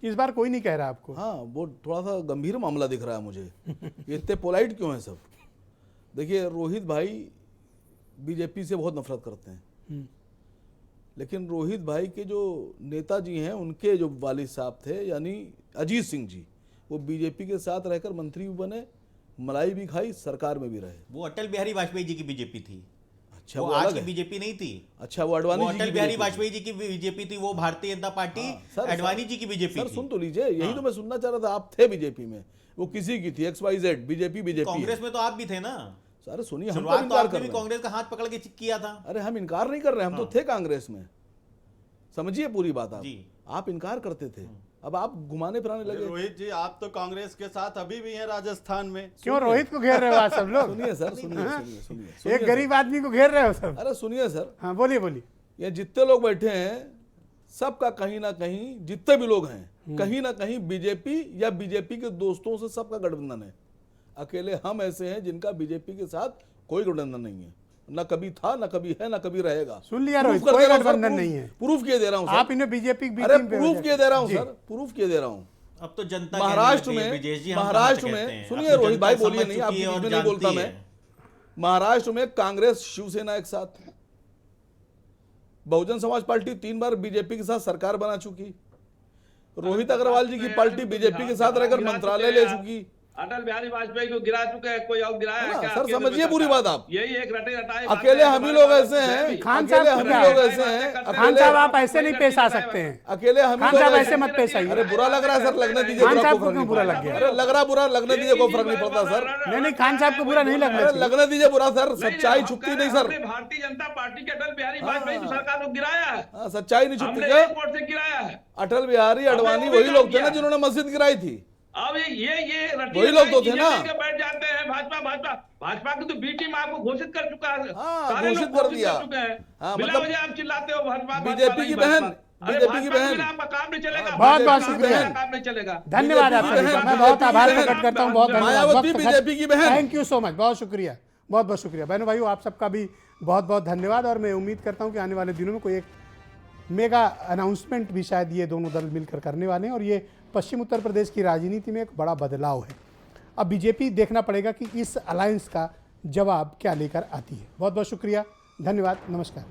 इस बार कोई नहीं कह रहा आपको? हाँ, वो थोड़ा सा गंभीर मामला दिख रहा है मुझे। ये इतने पोलाइट क्यों हैं सब? देखिए, रोहित भाई बीजेपी से बहुत नफरत करते हैं, लेकिन रोहित भाई के जो नेताजी हैं, उनके जो वालिद साहब थे यानी अजीत सिंह जी, वो बीजेपी के साथ रहकर मंत्री भी बने, मलाई भी खाई, सरकार में भी रहे। वो अटल बिहारी वाजपेयी जी की बीजेपी थी। अच्छा, वो वो आज अलग की है। बीजेपी नहीं थी। अच्छा, वो अडवाणी वो जी अटल की बिहारी बीजेपी थी। वाजपेयी जी की बीजेपी थी, वो भारतीय जनता पार्टी सर, अडवाणी जी की बीजेपी सर थी। सुन तो लीजिए, यही तो मैं सुनना चाह रहा था। आप थे बीजेपी में, वो किसी की थी, XYZ, बीजेपी कांग्रेस में तो आप भी थे ना। अरे सुनिए, हम शुरुआत तो इनकार आपने कर भी रहे हैं। कांग्रेस का हाथ पकड़ के किया था। अरे हम इनकार नहीं कर रहे, हम तो थे कांग्रेस में। समझिए पूरी बात आप। जी। आप इनकार करते थे, अब आप घुमाने फिराने लगे। रोहित जी, आप तो कांग्रेस के साथ अभी भी हैं राजस्थान में। क्यों रोहित को घेर रहे हो आज सब लोग? सुनिए सर, सुनिए एक गरीब आदमी को घेर रहे हो सब। अरे सुनिए सर, हाँ बोलिए बोलिए। ये जितने लोग बैठे हैं सबका कहीं ना कहीं, जितने भी लोग हैं कहीं ना कहीं बीजेपी या बीजेपी के दोस्तों से सबका गठबंधन है। अकेले हम ऐसे हैं जिनका बीजेपी के साथ कोई गठबंधन नहीं है, ना कभी था, ना कभी है, ना कभी रहेगा। सुन लिया रोहित, कोई गठबंधन नहीं है। प्रूफ किए दे रहा हूं सर। आप इन्हें बीजेपी की अरे प्रूफ किए दे रहा हूं सर, प्रूफ किए दे रहा हूं। अब तो जनता महाराष्ट्र में सुनिए रोहित भाई, बोलिए नहीं, आप बीच में नहीं बोलता मैं। महाराष्ट्र में कांग्रेस शिवसेना एक साथ, बहुजन समाज पार्टी 3 बार बीजेपी के साथ सरकार बना चुकी, रोहित अग्रवाल जी की पार्टी बीजेपी के साथ रहकर मंत्रालय ले चुकी, अटल बिहारी वाजपेयी को गिरा चुके हैं, कोई और गिराया है क्या? सर समझिए पूरी बात आप। यही एक रटे रटाए अकेले हम ही लोग ऐसे हैं, खान अकेले साहब हम ही लोग ऐसे हैं। खान साहब आप ऐसे नहीं पेश आ सकते हैं। अकेले हम खान साहब ऐसे मत पेश आइए। अरे बुरा लग रहा है सर, लगने दीजिए। खान साहब को क्यों बुरा लग गया? अरे लग रहा बुरा, लगने दीजिए, कोई फर्क नहीं पड़ता सर। नहीं खान साहब को बुरा नहीं लगना अरे चाहिए। लगने दीजिए बुरा सर, सच्चाई छुपती नहीं सर। भारतीय जनता पार्टी के अटल बिहारी वाजपेयी की सरकार को गिराया है, सच्चाई नहीं छुपती हमने क्या? एक वोट से गिराया है। अटल बिहारी अडवाणी वही लोग थे ना जिन्होंने मस्जिद गिराई थी। अब ये वही लोग तो थे ना। बैठ जाते हैं। भाजपा की तो बी टीम आपको घोषित कर चुका है, सारे घोषित लोग कर घोषित दिया। कर चुके हैं। हाँ, बिना मतलब वजह आप चिल्लाते हो भाजपा, बीजेपी की बहन, बीजेपी की बहन, आपका काम नहीं चलेगा। बहुत बहुत शुक्रिया, काम नहीं चलेगा। धन्यवाद आप सभी का। मैं बहुत आभार प्रकट करता हूँ। बहुत मायावती बीजेपी की बहन। थैंक यू सो मच, बहुत शुक्रिया, बहुत बहुत शुक्रिया। बहनों भाइयों, आप सबका भी बहुत बहुत धन्यवाद। और मैं उम्मीद करता हूँ कि आने वाले दिनों में कोई एक मेगा अनाउंसमेंट भी शायद ये दोनों दल मिलकर करने वाले हैं और ये पश्चिम उत्तर प्रदेश की राजनीति में एक बड़ा बदलाव है। अब बीजेपी देखना पड़ेगा कि इस अलायंस का जवाब क्या लेकर आती है। बहुत बहुत शुक्रिया, धन्यवाद, नमस्कार।